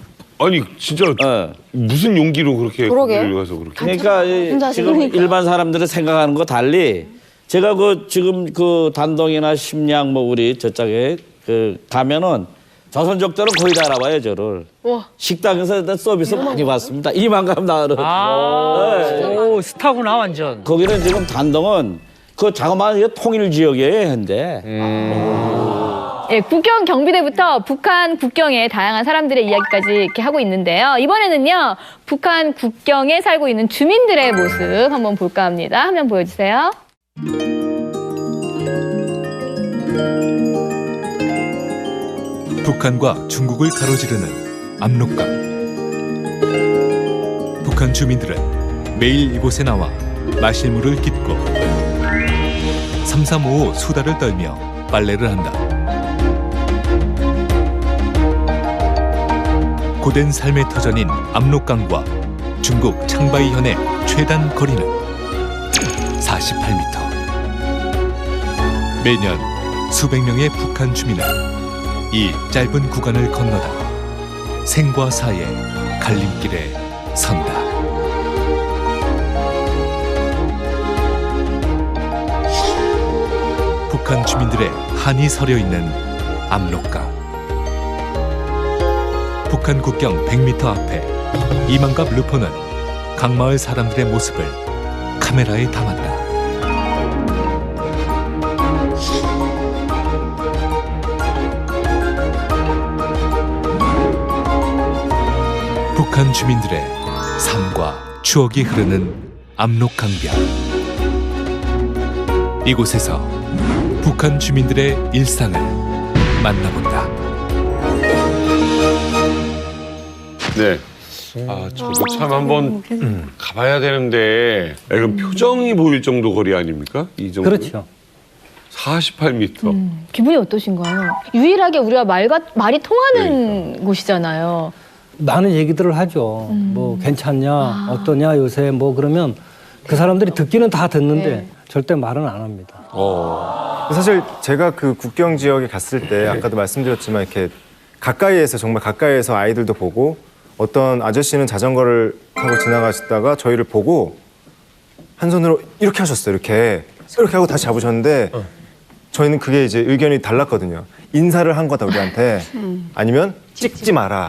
진짜 무슨 용기로 그렇게 거기를 가서 그렇게. 그러니까 지금 일반 사람들이 생각하는 거 달리 제가 지금 단동이나 심양 뭐 우리 저쪽에 가면은 조선족들은 거의 다 알아봐요, 저를. 와. 식당에서 서비스 많이 받습니다. 이만큼 나를. 오, 스타구나, 완전. 거기는 지금 단동은 자그마한 통일 지역이에요, 현재. 예, 국경 경비대부터 북한 국경의 다양한 사람들의 이야기까지 이렇게 하고 있는데요. 이번에는요, 북한 국경에 살고 있는 주민들의 모습 한번 볼까 합니다. 화면 보여주세요. 북한과 중국을 가로지르는 압록강. 북한 주민들은 매일 이곳에 나와 마실 물을 깃고 삼삼오오 수다를 떨며 빨래를 한다. 고된 삶의 터전인 압록강과 중국 창바이현의 최단 거리는 48m. 매년 수백 명의 북한 주민은 이 짧은 구간을 건너다 생과 사의 갈림길에 선다. 북한 주민들의 한이 서려 있는 압록강. 북한 국경 100m 앞에 이만갑 르포는 강마을 사람들의 모습을 카메라에 담았다. 북한 주민들의 삶과 추억이 흐르는 압록강변. 이곳에서 북한 주민들의 일상을 만나본다. 네. 저도 참 한번 가봐야 되는데 이런 표정이 보일 정도 거리 아닙니까? 이 정도. 그렇죠. 48m. 기분이 어떠신가요? 유일하게 우리가 말이 통하는 곳이잖아요. 많은 얘기들을 하죠. 뭐 괜찮냐, 어떠냐 요새 뭐 그러면 그 사람들이 듣기는 다 듣는데 절대 말은 안 합니다. 사실 제가 국경 지역에 갔을 때 아까도 말씀드렸지만 이렇게 정말 가까이에서 아이들도 보고 어떤 아저씨는 자전거를 타고 지나가시다가 저희를 보고 한 손으로 이렇게 하셨어요. 이렇게 하고 다시 잡으셨는데 저희는 그게 이제 의견이 달랐거든요. 인사를 한 거다 우리한테 아니면 찍지 마라.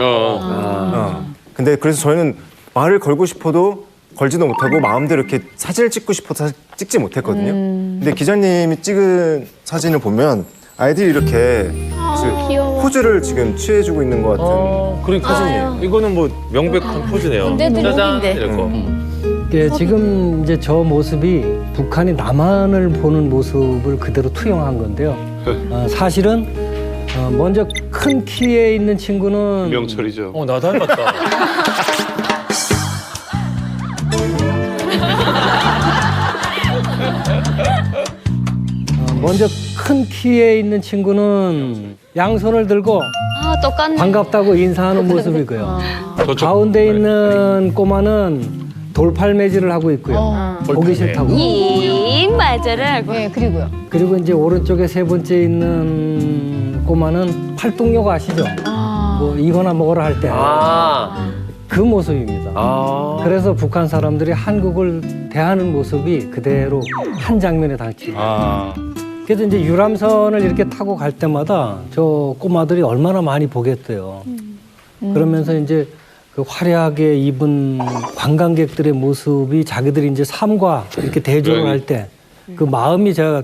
근데 그래서 저희는 말을 걸고 싶어도 걸지도 못하고 마음대로 이렇게 사진을 찍고 싶어서 찍지 못했거든요. 근데 기자님이 찍은 사진을 보면 아이들이 이렇게 포즈를 지금 취해주고 있는 것 같은 그러니까 사진이에요. 이거는 뭐 명백한 포즈네요. 짜잔 이렇게. 예, 지금 이제 저 모습이 북한이 남한을 보는 모습을 그대로 투영한 건데요. 사실은 먼저 큰 키에 있는 친구는 명철이죠. 나 닮았다. 먼저 큰 키에 있는 친구는 양손을 들고 똑같네. 반갑다고 인사하는 모습이고요. 가운데 있는 꼬마는 돌팔매질을 하고 있고요. 보기 싫다고. 맞아라고. 네, 그리고요. 그리고 이제 오른쪽에 세 번째 있는 꼬마는 팔뚝योग 아시죠? 뭐 이거나 먹으라 할 때. 그 모습입니다. 그래서 북한 사람들이 한국을 대하는 모습이 그대로 한 장면에 담지. 그래서 이제 유람선을 이렇게 타고 갈 때마다 저 꼬마들이 얼마나 많이 보겠대요. 그러면서 이제 그 화려하게 입은 관광객들의 모습이 자기들이 이제 삶과 이렇게 대조를 할 때 그 마음이 제가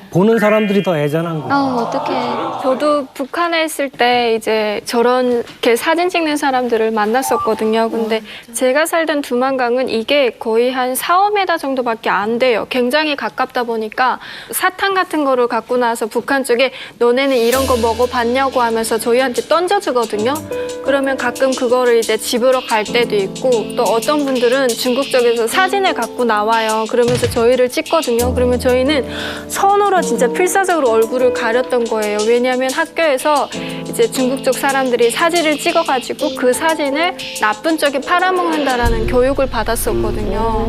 보는 사람들이 더 애잔한 거예요. 어떡해. 저도 북한에 있을 때 이제 저렇게 사진 찍는 사람들을 만났었거든요. 근데 제가 살던 두만강은 이게 거의 한 4~5m 정도밖에 안 돼요. 굉장히 가깝다 보니까 사탕 같은 거를 갖고 나서 북한 쪽에 너네는 이런 거 먹어봤냐고 하면서 저희한테 던져주거든요. 그러면 가끔 그거를 이제 집으로 갈 때도 있고 또 어떤 분들은 중국 쪽에서 사진을 갖고 나와요. 그러면서 저희를 찍거든요. 그러면 저희는 손으로 진짜 필사적으로 얼굴을 가렸던 거예요. 왜냐하면 학교에서 이제 중국 쪽 사람들이 사진을 찍어가지고 그 사진을 나쁜 쪽에 팔아먹는다라는 교육을 받았었거든요.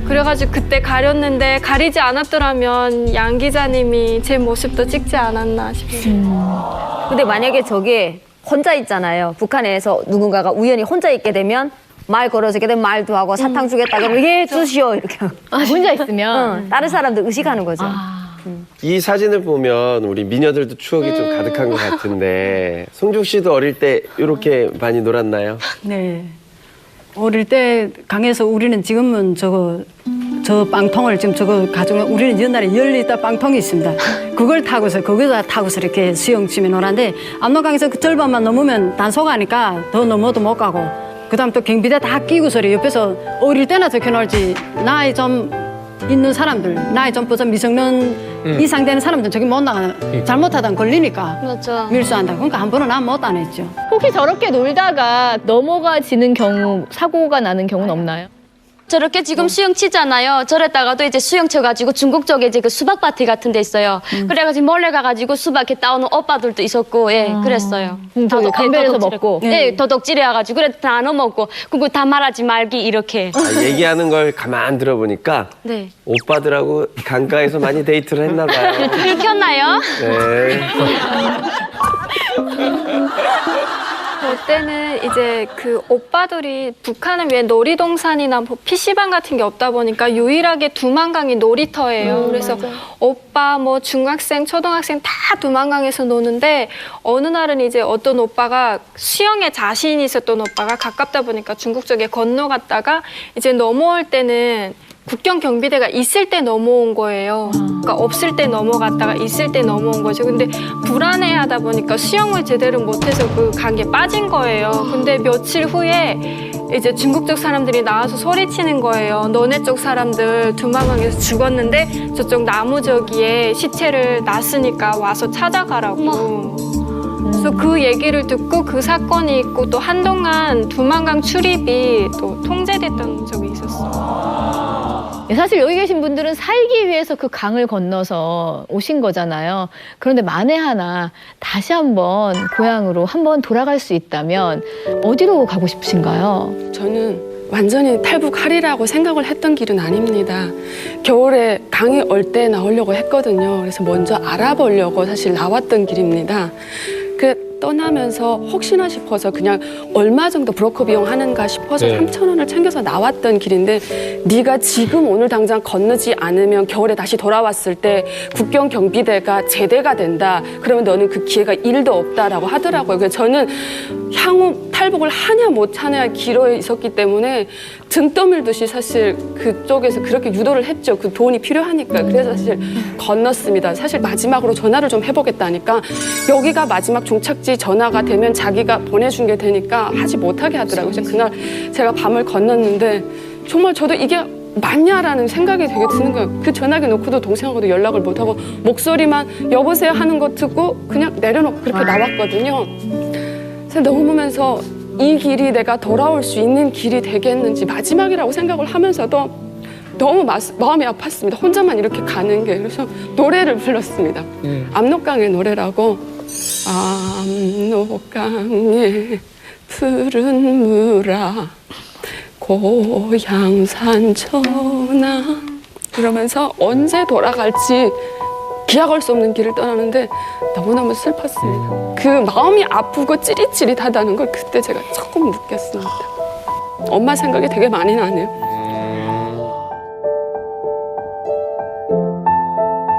그래가지고 그때 가렸는데 가리지 않았더라면 양 기자님이 제 모습도 찍지 않았나 싶어요. 근데 만약에 저게 혼자 있잖아요. 북한에서 누군가가 우연히 혼자 있게 되면 말 걸어주게 되면 말도 하고 사탕 주겠다 그러면 예 주시오 이렇게 하고. 혼자 있으면 다른 사람들 의식하는 거죠. 이 사진을 보면 우리 미녀들도 추억이 좀 가득한 것 같은데 송중 씨도 어릴 때 이렇게 많이 놀았나요? 네. 어릴 때 강에서 우리는 지금은 저 빵통을 지금 저거 가지고 우리는 옛날에 10리터 빵통이 있습니다. 그걸 타고서 거기다 타고서 이렇게 수영치며 놀았는데 압록강에서 그 절반만 넘으면 단속하니까 더 넘어도 못 가고 그다음 또 경비대 다 끼고서 옆에서 어릴 때나 저렇게 놀지 나이 좀 있는 사람들 나이 좀 보자 미성년 이상 되는 사람들은 저기 못 나가 잘못하다 걸리니까 맞아. 밀수한다. 그러니까 한 번은 난 못 안 했죠. 혹시 저렇게 놀다가 넘어가지는 경우, 사고가 나는 경우는 없나요? 저렇게 지금 수영 치잖아요. 저랬다가도 이제 수영 쳐가지고 중국 쪽에 이제 그 수박밭이 같은 데 있어요. 그래가지고 몰래 가가지고 수박 이렇게 따오는 오빠들도 있었고, 예, 그랬어요. 저기 감별해서 먹고. 네, 도둑질해가지고 그래 다 넣어먹고, 그리고 다 말하지 말기 이렇게. 얘기하는 걸 가만 들어보니까 네. 오빠들하고 강가에서 많이 데이트를 했나 봐요. 들켰나요? 네. 저 때는 이제 그 오빠들이 북한은 왜 놀이동산이나 뭐 PC방 같은 게 없다 보니까 유일하게 두만강이 놀이터예요. 그래서 맞아. 오빠 뭐 중학생, 초등학생 다 두만강에서 노는데 어느 날은 이제 어떤 오빠가 수영에 자신이 있었던 오빠가 가깝다 보니까 중국 쪽에 건너갔다가 이제 넘어올 때는 국경 경비대가 있을 때 넘어온 거예요. 그러니까 없을 때 넘어갔다가 있을 때 넘어온 거죠. 근데 불안해하다 보니까 수영을 제대로 못해서 그 강에 빠진 거예요. 근데 며칠 후에 이제 중국 쪽 사람들이 나와서 소리치는 거예요. 너네 쪽 사람들 두만강에서 죽었는데 저쪽 나무 저기에 시체를 놨으니까 와서 찾아가라고. 그래서 그 얘기를 듣고 그 사건이 있고 또 한동안 두만강 출입이 또 통제됐던 적이 있었어요. 사실 여기 계신 분들은 살기 위해서 그 강을 건너서 오신 거잖아요. 그런데 만에 하나 다시 한번 고향으로 한번 돌아갈 수 있다면 어디로 가고 싶으신가요? 저는 완전히 탈북하리라고 생각을 했던 길은 아닙니다. 겨울에 강이 얼 때 나오려고 했거든요. 그래서 먼저 알아보려고 사실 나왔던 길입니다. 떠나면서 혹시나 싶어서 그냥 얼마 정도 브로커 비용 하는가 싶어서 네. 3,000원을 챙겨서 나왔던 길인데 네가 지금 오늘 당장 건너지 않으면 겨울에 다시 돌아왔을 때 국경 경비대가 제대가 된다. 그러면 너는 그 기회가 1도 없다라고 하더라고요. 그래서 저는 향후 탈북을 하냐 못 하냐 기로에 있었기 때문에 등 떠밀듯이 사실 그쪽에서 그렇게 유도를 했죠. 그 돈이 필요하니까. 그래서 사실 건넜습니다. 사실 마지막으로 전화를 좀 해보겠다니까 여기가 마지막 종착지 전화가 되면 자기가 보내준 게 되니까 하지 못하게 하더라고요. 그래서 그날 제가 밤을 건넜는데 정말 저도 이게 맞냐라는 생각이 되게 드는 거예요. 그 전화기 놓고도 동생하고도 연락을 못하고 목소리만 여보세요 하는 거 듣고 그냥 내려놓고 그렇게 나왔거든요. 그래서 너무 보면서 이 길이 내가 돌아올 수 있는 길이 되겠는지 마지막이라고 생각을 하면서도 너무 마음이 아팠습니다. 혼자만 이렇게 가는 게. 그래서 노래를 불렀습니다. 압록강의 노래라고. 압록강의 푸른 물아 고향 산천아 그러면서 언제 돌아갈지 기약할 수 없는 길을 떠나는데 너무너무 슬펐습니다. 그 마음이 아프고 찌릿찌릿하다는 걸 그때 제가 조금 느꼈습니다. 엄마 생각이 되게 많이 나네요.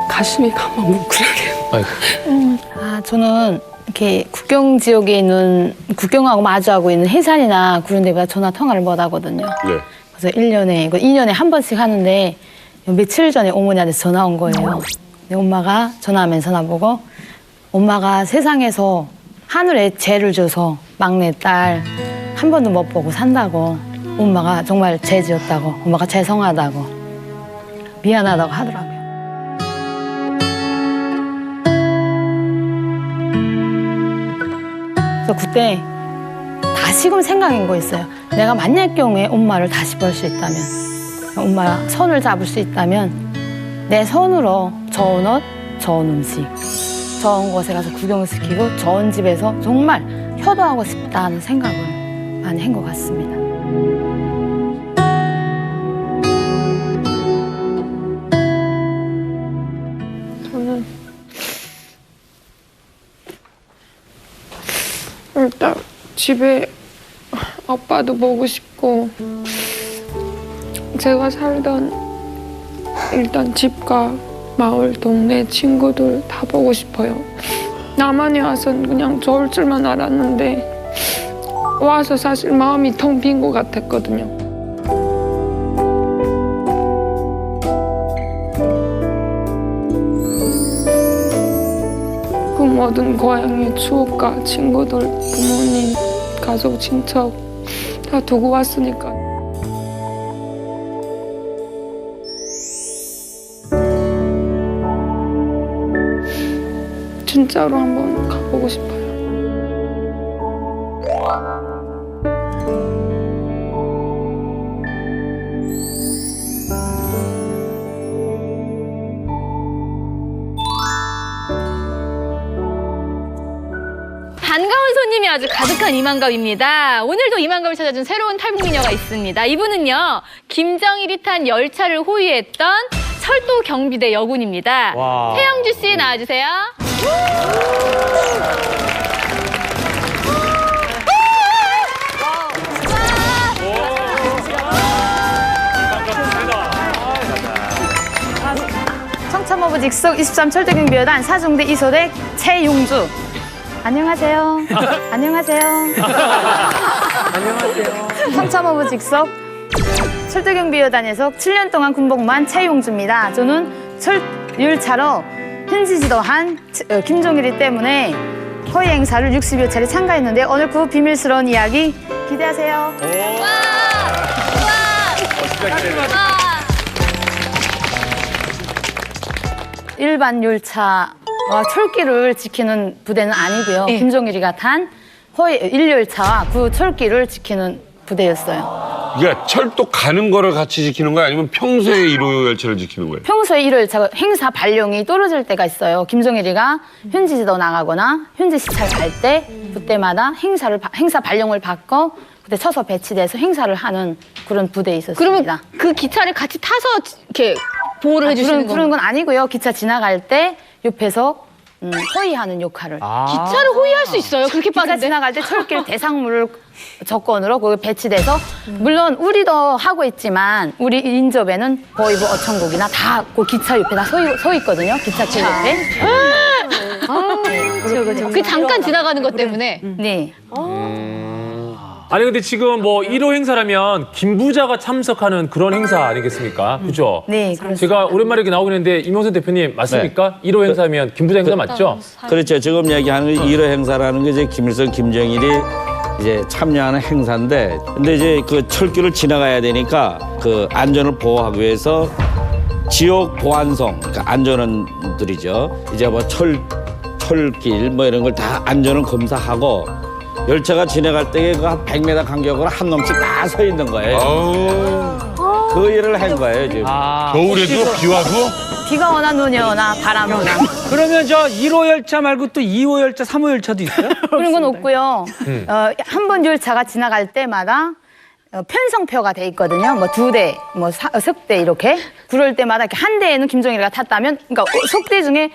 가슴이 가만 뭉클하게. 저는 이렇게 국경 지역에 있는 국경하고 마주하고 있는 해산이나 그런 데보다 전화 통화를 못 하거든요. 네. 그래서 2년에 한 번씩 하는데 며칠 전에 어머니한테 전화 온 거예요. 근데 엄마가 전화하면서 나보고 엄마가 세상에서 하늘에 죄를 줘서 막내 딸 한 번도 못 보고 산다고 엄마가 정말 죄 지었다고 엄마가 죄송하다고 미안하다고 하더라고요. 그래서 그때 다시금 생각한 거 있어요. 내가 만약 경우에 엄마를 다시 볼 수 있다면 엄마 손을 잡을 수 있다면 내 손으로 저은 옷, 저은 음식 저은 곳에 가서 구경시키고 저은 집에서 정말 효도하고 싶다는 생각을 많이 한 것 같습니다. 저는 일단 집에 아빠도 보고 싶고 제가 살던 일단 집과 마을, 동네 친구들 다 보고 싶어요. 남한에 와서는 그냥 좋을 줄만 알았는데 와서 사실 마음이 텅 빈 것 같았거든요. 그 모든 고향의 추억과 친구들, 부모님, 가족, 친척 다 두고 왔으니까. 진짜로 한번 가보고 싶어요. 반가운 손님이 아주 가득한 이만갑입니다. 오늘도 이만갑을 찾아준 새로운 탈북미녀가 있습니다. 이분은요, 김정일이 탄 열차를 호위했던 철도 경비대 여군입니다. 와. 태영주 씨 나와주세요. 청참어부 직속 23 철도경비여단 사중대 이소대 최용주. 안녕하세요. 안녕하세요. 안녕하세요. 청참어부 직속 철도경비여단에서 7년 동안 군복무한 최용주입니다. 저는 열차로 현지 지도한 김종일이 때문에 허위 행사를 60여 차례 참가했는데 오늘 그 비밀스러운 이야기 기대하세요. 일반 열차와 철길을 지키는 부대는 아니고요. 김종일이가 탄 허위 1열차와 그 철길을 지키는 부대였어요. 그러니까 철도 가는 거를 같이 지키는 거야? 아니면 평소에 1호 열차를 지키는 거예요? 평소에 1열차 행사 발령이 떨어질 때가 있어요. 김종일이가 현지 지도 나가거나 현지 시찰 갈 때 그때마다 행사 발령을 받고 그때 쳐서 배치돼서 행사를 하는 그런 부대에 있었습니다. 그러면 그 기차를 같이 타서 이렇게 보호를 해주시는 그런 건 아니고요. 기차 지나갈 때 옆에서 호위하는 역할을. 기차를 호위할 수 있어요? 그렇게 기차 빠른데? 지나갈 때 철길 대상물 조건으로 거기 배치돼서 물론 우리도 하고 있지만 우리 인접에는 거의 뭐 어천국이나 다 그 기차 옆에 다 서 있거든요. 기차길 옆에. 그 잠깐 지나가는 것 때문에. 네. 아니 근데 지금 뭐 1호 행사라면 김 부자가 참석하는 그런 행사 아니겠습니까? 그죠? 네, 그렇습니다. 제가 오랜만에 이렇게 나오긴 했는데 이명선 대표님 맞습니까? 1호 행사면 김 부자 행사 맞죠? 그렇죠. 지금 얘기하는 1호 행사라는 게 이제 김일성, 김정일이 이제 참여하는 행사인데, 근데 이제 그 철길을 지나가야 되니까 그 안전을 보호하기 위해서 지역 보안성, 그러니까 안전원들이죠. 이제 뭐 철길 뭐 이런 걸 다 안전을 검사하고 열차가 지나갈 때 그 한 100m 간격으로 한 놈씩 다 서 있는 거예요. 그 일을 한 거예요, 지금. 겨울에도 비 와도? 비가 오나 눈이 오나 바람이 오나. 그러면 저 1호 열차 말고 또 2호 열차, 3호 열차도 있어요? 그런 건 없고요. 한 번 열차가 지나갈 때마다 편성표가 돼 있거든요. 뭐 2대, 뭐 석 대 이렇게. 그럴 때마다 이렇게 한 대에는 김정일이가 탔다면, 그러니까 석 대 중에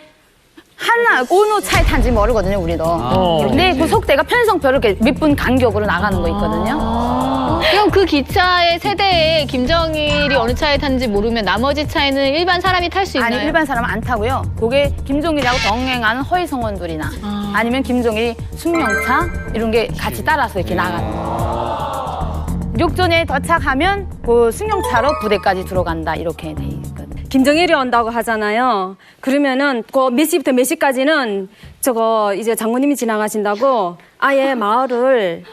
하나 어느 차에 탄지 모르거든요, 우리도. 근데 그 속대가 편성표를 이렇게 몇 분 간격으로 나가는 거 있거든요. 그럼 그 기차의 세대에 김정일이 어느 차에 탔는지 모르면 나머지 차에는 일반 사람이 탈 수 있나요? 아니, 일반 사람은 안 타고요. 그게 김정일하고 동행하는 허위성원들이나 아니면 김정일이 숙명차 이런 게 같이 따라서 이렇게 나가는 거예요. 육전에 도착하면 그 승용차로 부대까지 들어간다 이렇게 돼 있거든요. 김정일이 온다고 하잖아요. 그러면은 그 몇 시부터 몇 시까지는 저거 이제 장모님이 지나가신다고 아예 마을을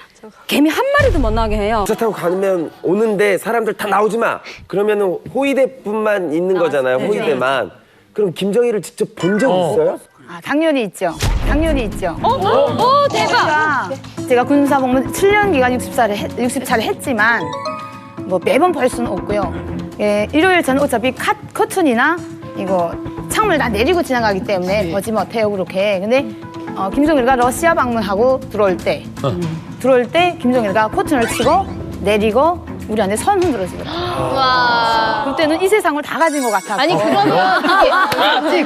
개미 한 마리도 못 나게 해요. 기차 타고 가면 오는데 사람들 다 나오지 마. 그러면은 호위대뿐만 있는 거잖아요. 호위대만. 그럼 김정일을 직접 본 적 있어요? 아, 당연히 있죠. 당연히 있죠. 대박! 제가 군사복무 7년 기간 60차를 했지만 뭐 매번 볼 수는 없고요. 예, 일요일 저는 어차피 커튼이나 이거 창문을 다 내리고 지나가기 때문에 보지 못해요, 그렇게. 근데 김정일가 러시아 방문하고 들어올 때 김정일가 커튼을 치고 내리고 우리한테 손 흔들어주더라고요. 와. 그때는 이 세상을 다 가진 것 같아서. 아니 그러면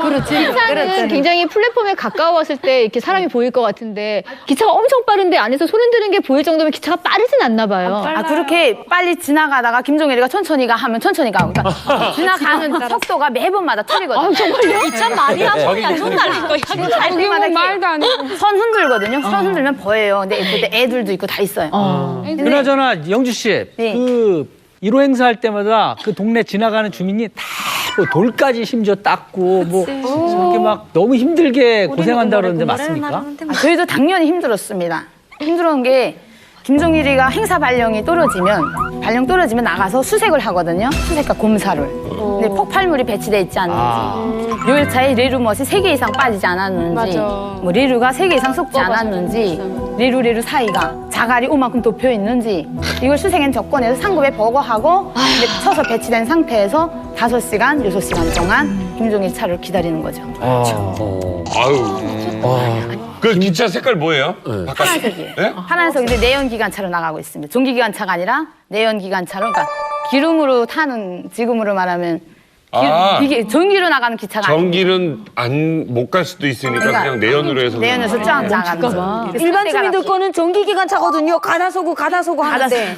그렇지. 행사는 굉장히 플랫폼에 가까웠을 때 이렇게 사람이 보일 것 같은데 기차가 엄청 빠른데 안에서 손 흔드는 게 보일 정도면 기차가 빠르진 않나 봐요. 아, 그렇게 빨리 지나가다가 김정일이가 천천히 가 하면 천천히 가고. 그러니까 지나가는 속도가 매번마다 틀리거든요. 아, 정말요? 기차 말이 아프냐? 손 날릴 거야. 갈 때마다 말도 안 해요. 손 흔들거든요. 손 흔들면 보여요. 근데 그때 애들도 있고 다 있어요. 그나저나 영주 씨, 네. 그 1호 행사할 때마다 그 동네 지나가는 주민이 다 뭐 돌까지 심지어 닦고 뭐 저렇게 막 너무 힘들게 고생한다 그러는데 맞습니까? 저희도 당연히 힘들었습니다. 힘들었던 게 김정일이가 행사 발령 떨어지면 나가서 수색을 하거든요. 수색과 검사를. 근데 폭발물이 배치돼 있지 않는지, 요일차에 리루못이 3개 이상 빠지지 않았는지, 뭐 리루가 3개 이상 썩지 않았는지, 리루 사이가 자갈이 오만큼 덮여 있는지 이걸 수색엔 조건에서 상급에 보고하고 쳐서 배치된 상태에서 5시간, 6시간 동안 김정일 차를 기다리는 거죠. 아유. 그 기차 색깔 뭐예요? 파란색이에요. 네? 파란색인데 내연기관차로 나가고 있습니다. 전기기관차가 아니라 내연기관차로, 그러니까 기름으로 타는, 지금으로 말하면 이게 전기로 나가는 기차가 전기는 못 갈 수도 있으니까 그냥 내연으로 해서. 내연에서 쫙 나가는 거죠. 일반 주민들 거는 전기기관차거든요. 가다 서고 하는데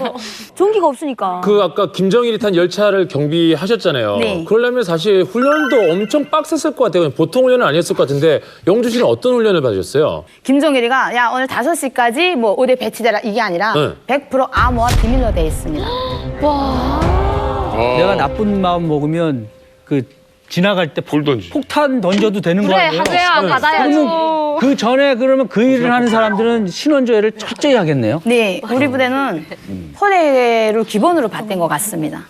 전기가 없으니까. 그 아까 김정일이 탄 열차를 경비하셨잖아요. 네. 그러려면 사실 훈련도 엄청 빡셌을 것 같아요. 보통 훈련은 아니었을 것 같은데 영주 씨는 어떤 훈련을 받으셨어요? 김정일이가 야 오늘 5시까지 뭐 어디 배치되라 이게 아니라 100% 암호화 비밀로 돼 있습니다. 내가 나쁜 마음 먹으면 그 지나갈 때 폭탄 던져도 되는 거 아니에요? 받아야죠. 그 전에 그러면 그 일을 하는 사람들은 신원조회를 철저히 하겠네요. 네, 우리 부대는 토대를 기본으로 받던 것 같습니다.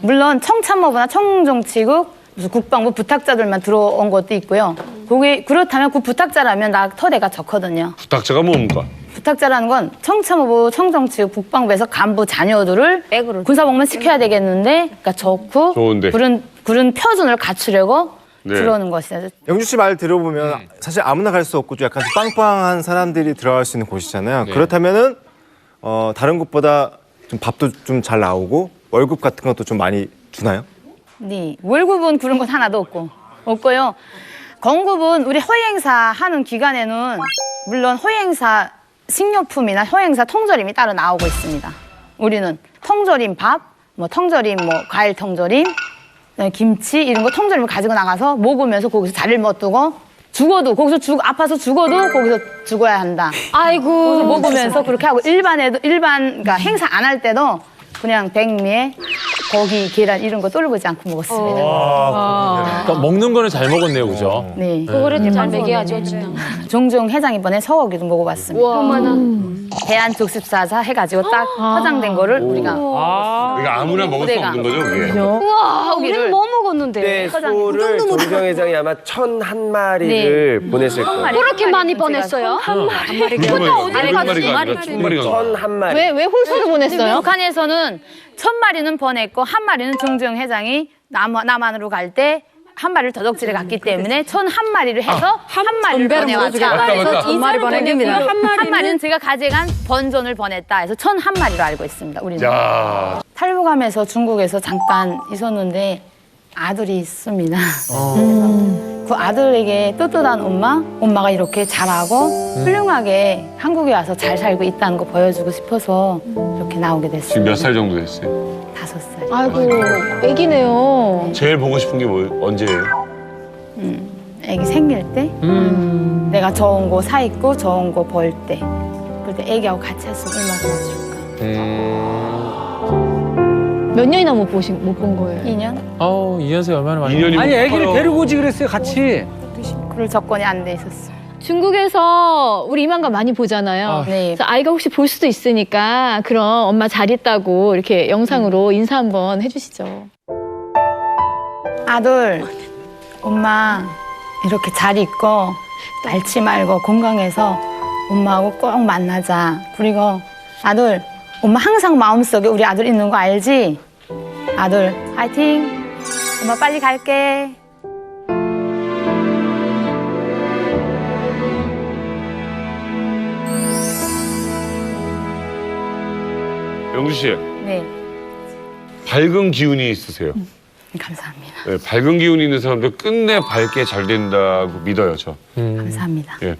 물론 청참모부나 청정치국, 무슨 국방부 부탁자들만 들어온 것도 있고요. 그게 그렇다면 그 부탁자라면 나 토대가 적거든요. 부탁자가 뭡니까? 부탁자라는 건 청참호부, 청정치국, 국방부에서 간부 자녀들을 군사복무 시켜야 되겠는데, 그러니까 좋고 좋은데. 그런 표준을 갖추려고 네. 들어오는 것이죠. 영주 씨 말 들어보면 사실 아무나 갈 수 없고 좀 약간 좀 빵빵한 사람들이 들어갈 수 있는 곳이잖아요. 네. 그렇다면은 다른 곳보다 좀 밥도 좀 잘 나오고 월급 같은 것도 좀 많이 주나요? 네, 월급은 그런 건 하나도 없고요. 건국은 우리 허위행사 하는 기간에는 물론 허위행사 식료품이나 허위행사 통조림이 따로 나오고 있습니다. 우리는 통조림 밥, 뭐 통조림 뭐 과일 통조림, 김치 이런 거 통조림을 가지고 나가서 먹으면서 거기서 자리를 못 두고 죽어도 거기서 아파서 죽어도 거기서 죽어야 한다. 아이고. 먹으면서 그렇게 하고 그러니까 행사 안 할 때도 그냥 백미에 고기, 계란 이런 거 똘보지 않고 먹었습니다. 그러니까 먹는 거는 잘 먹었네요, 그죠? 네. 그거를 잘 먹여야죠, 진짜. 종종 해장 이번에 소고기도 먹어봤습니다. 어머나. 대한족십사사 해가지고 딱 포장된 거를 우리가 이거 아무나 먹을 수 없는 거죠, 그게? 우와, 우리는 뭐 먹었는데. 네, 소를 조기정 회장이 아마 1,001마리를 보냈을 거예요. 그렇게 많이 보냈어요? 한 마리. 그거 어디 갔지? 1,001마리. 왜 홀수를 보냈어요? 북한에서는 1,000마리는 보냈고 한 마리는 조기정 회장이 남한으로 갈 때 한 마리를 도둑질해 갔기 때문에 1,001마리를 해서 한 마리를 보내왔다. 맞다. 2마리 보내깁니다. 한 마리는 제가 가져간 번전을 보냈다 해서 1,001마리로 알고 있습니다. 우리는. 야. 탈북하면서 중국에서 잠깐 있었는데 아들이 있습니다. 그 아들에게 떳떳한 엄마가 이렇게 잘하고 훌륭하게 한국에 와서 잘 살고 있다는 거 보여주고 싶어서 이렇게 나오게 됐어요. 지금 몇 살 정도 됐어요? 5살. 아이고, 애기네요. 제일 보고 싶은 게 언제예요? 애기 생길 때 내가 좋은 거 사 입고 좋은 거 볼 때 그때 애기하고 같이 했으면 얼마나 좋을까. 몇 년이나 못 본 거예요? 2년? 아우, 2년새 얼마나 많이. 2년이면 아니 애기를 데리고 오지 그랬어요 같이. 그럴 조건이 안 돼 있었어요. 중국에서 우리 이만가 많이 보잖아요. 네. 그래서 아이가 혹시 볼 수도 있으니까 그럼 엄마 잘 있다고 이렇게 영상으로 인사 한번 해주시죠. 아들, 엄마 이렇게 잘 있고 앓지 말고 건강해서 엄마하고 꼭 만나자. 그리고 아들, 엄마 항상 마음속에 우리 아들 있는 거 알지? 아들, 화이팅! 엄마 빨리 갈게. 영주 씨, 네, 밝은 기운이 있으세요. 감사합니다. 네, 밝은 기운이 있는 사람들 끝내 밝게 잘 된다고 믿어요, 저. 감사합니다. 예.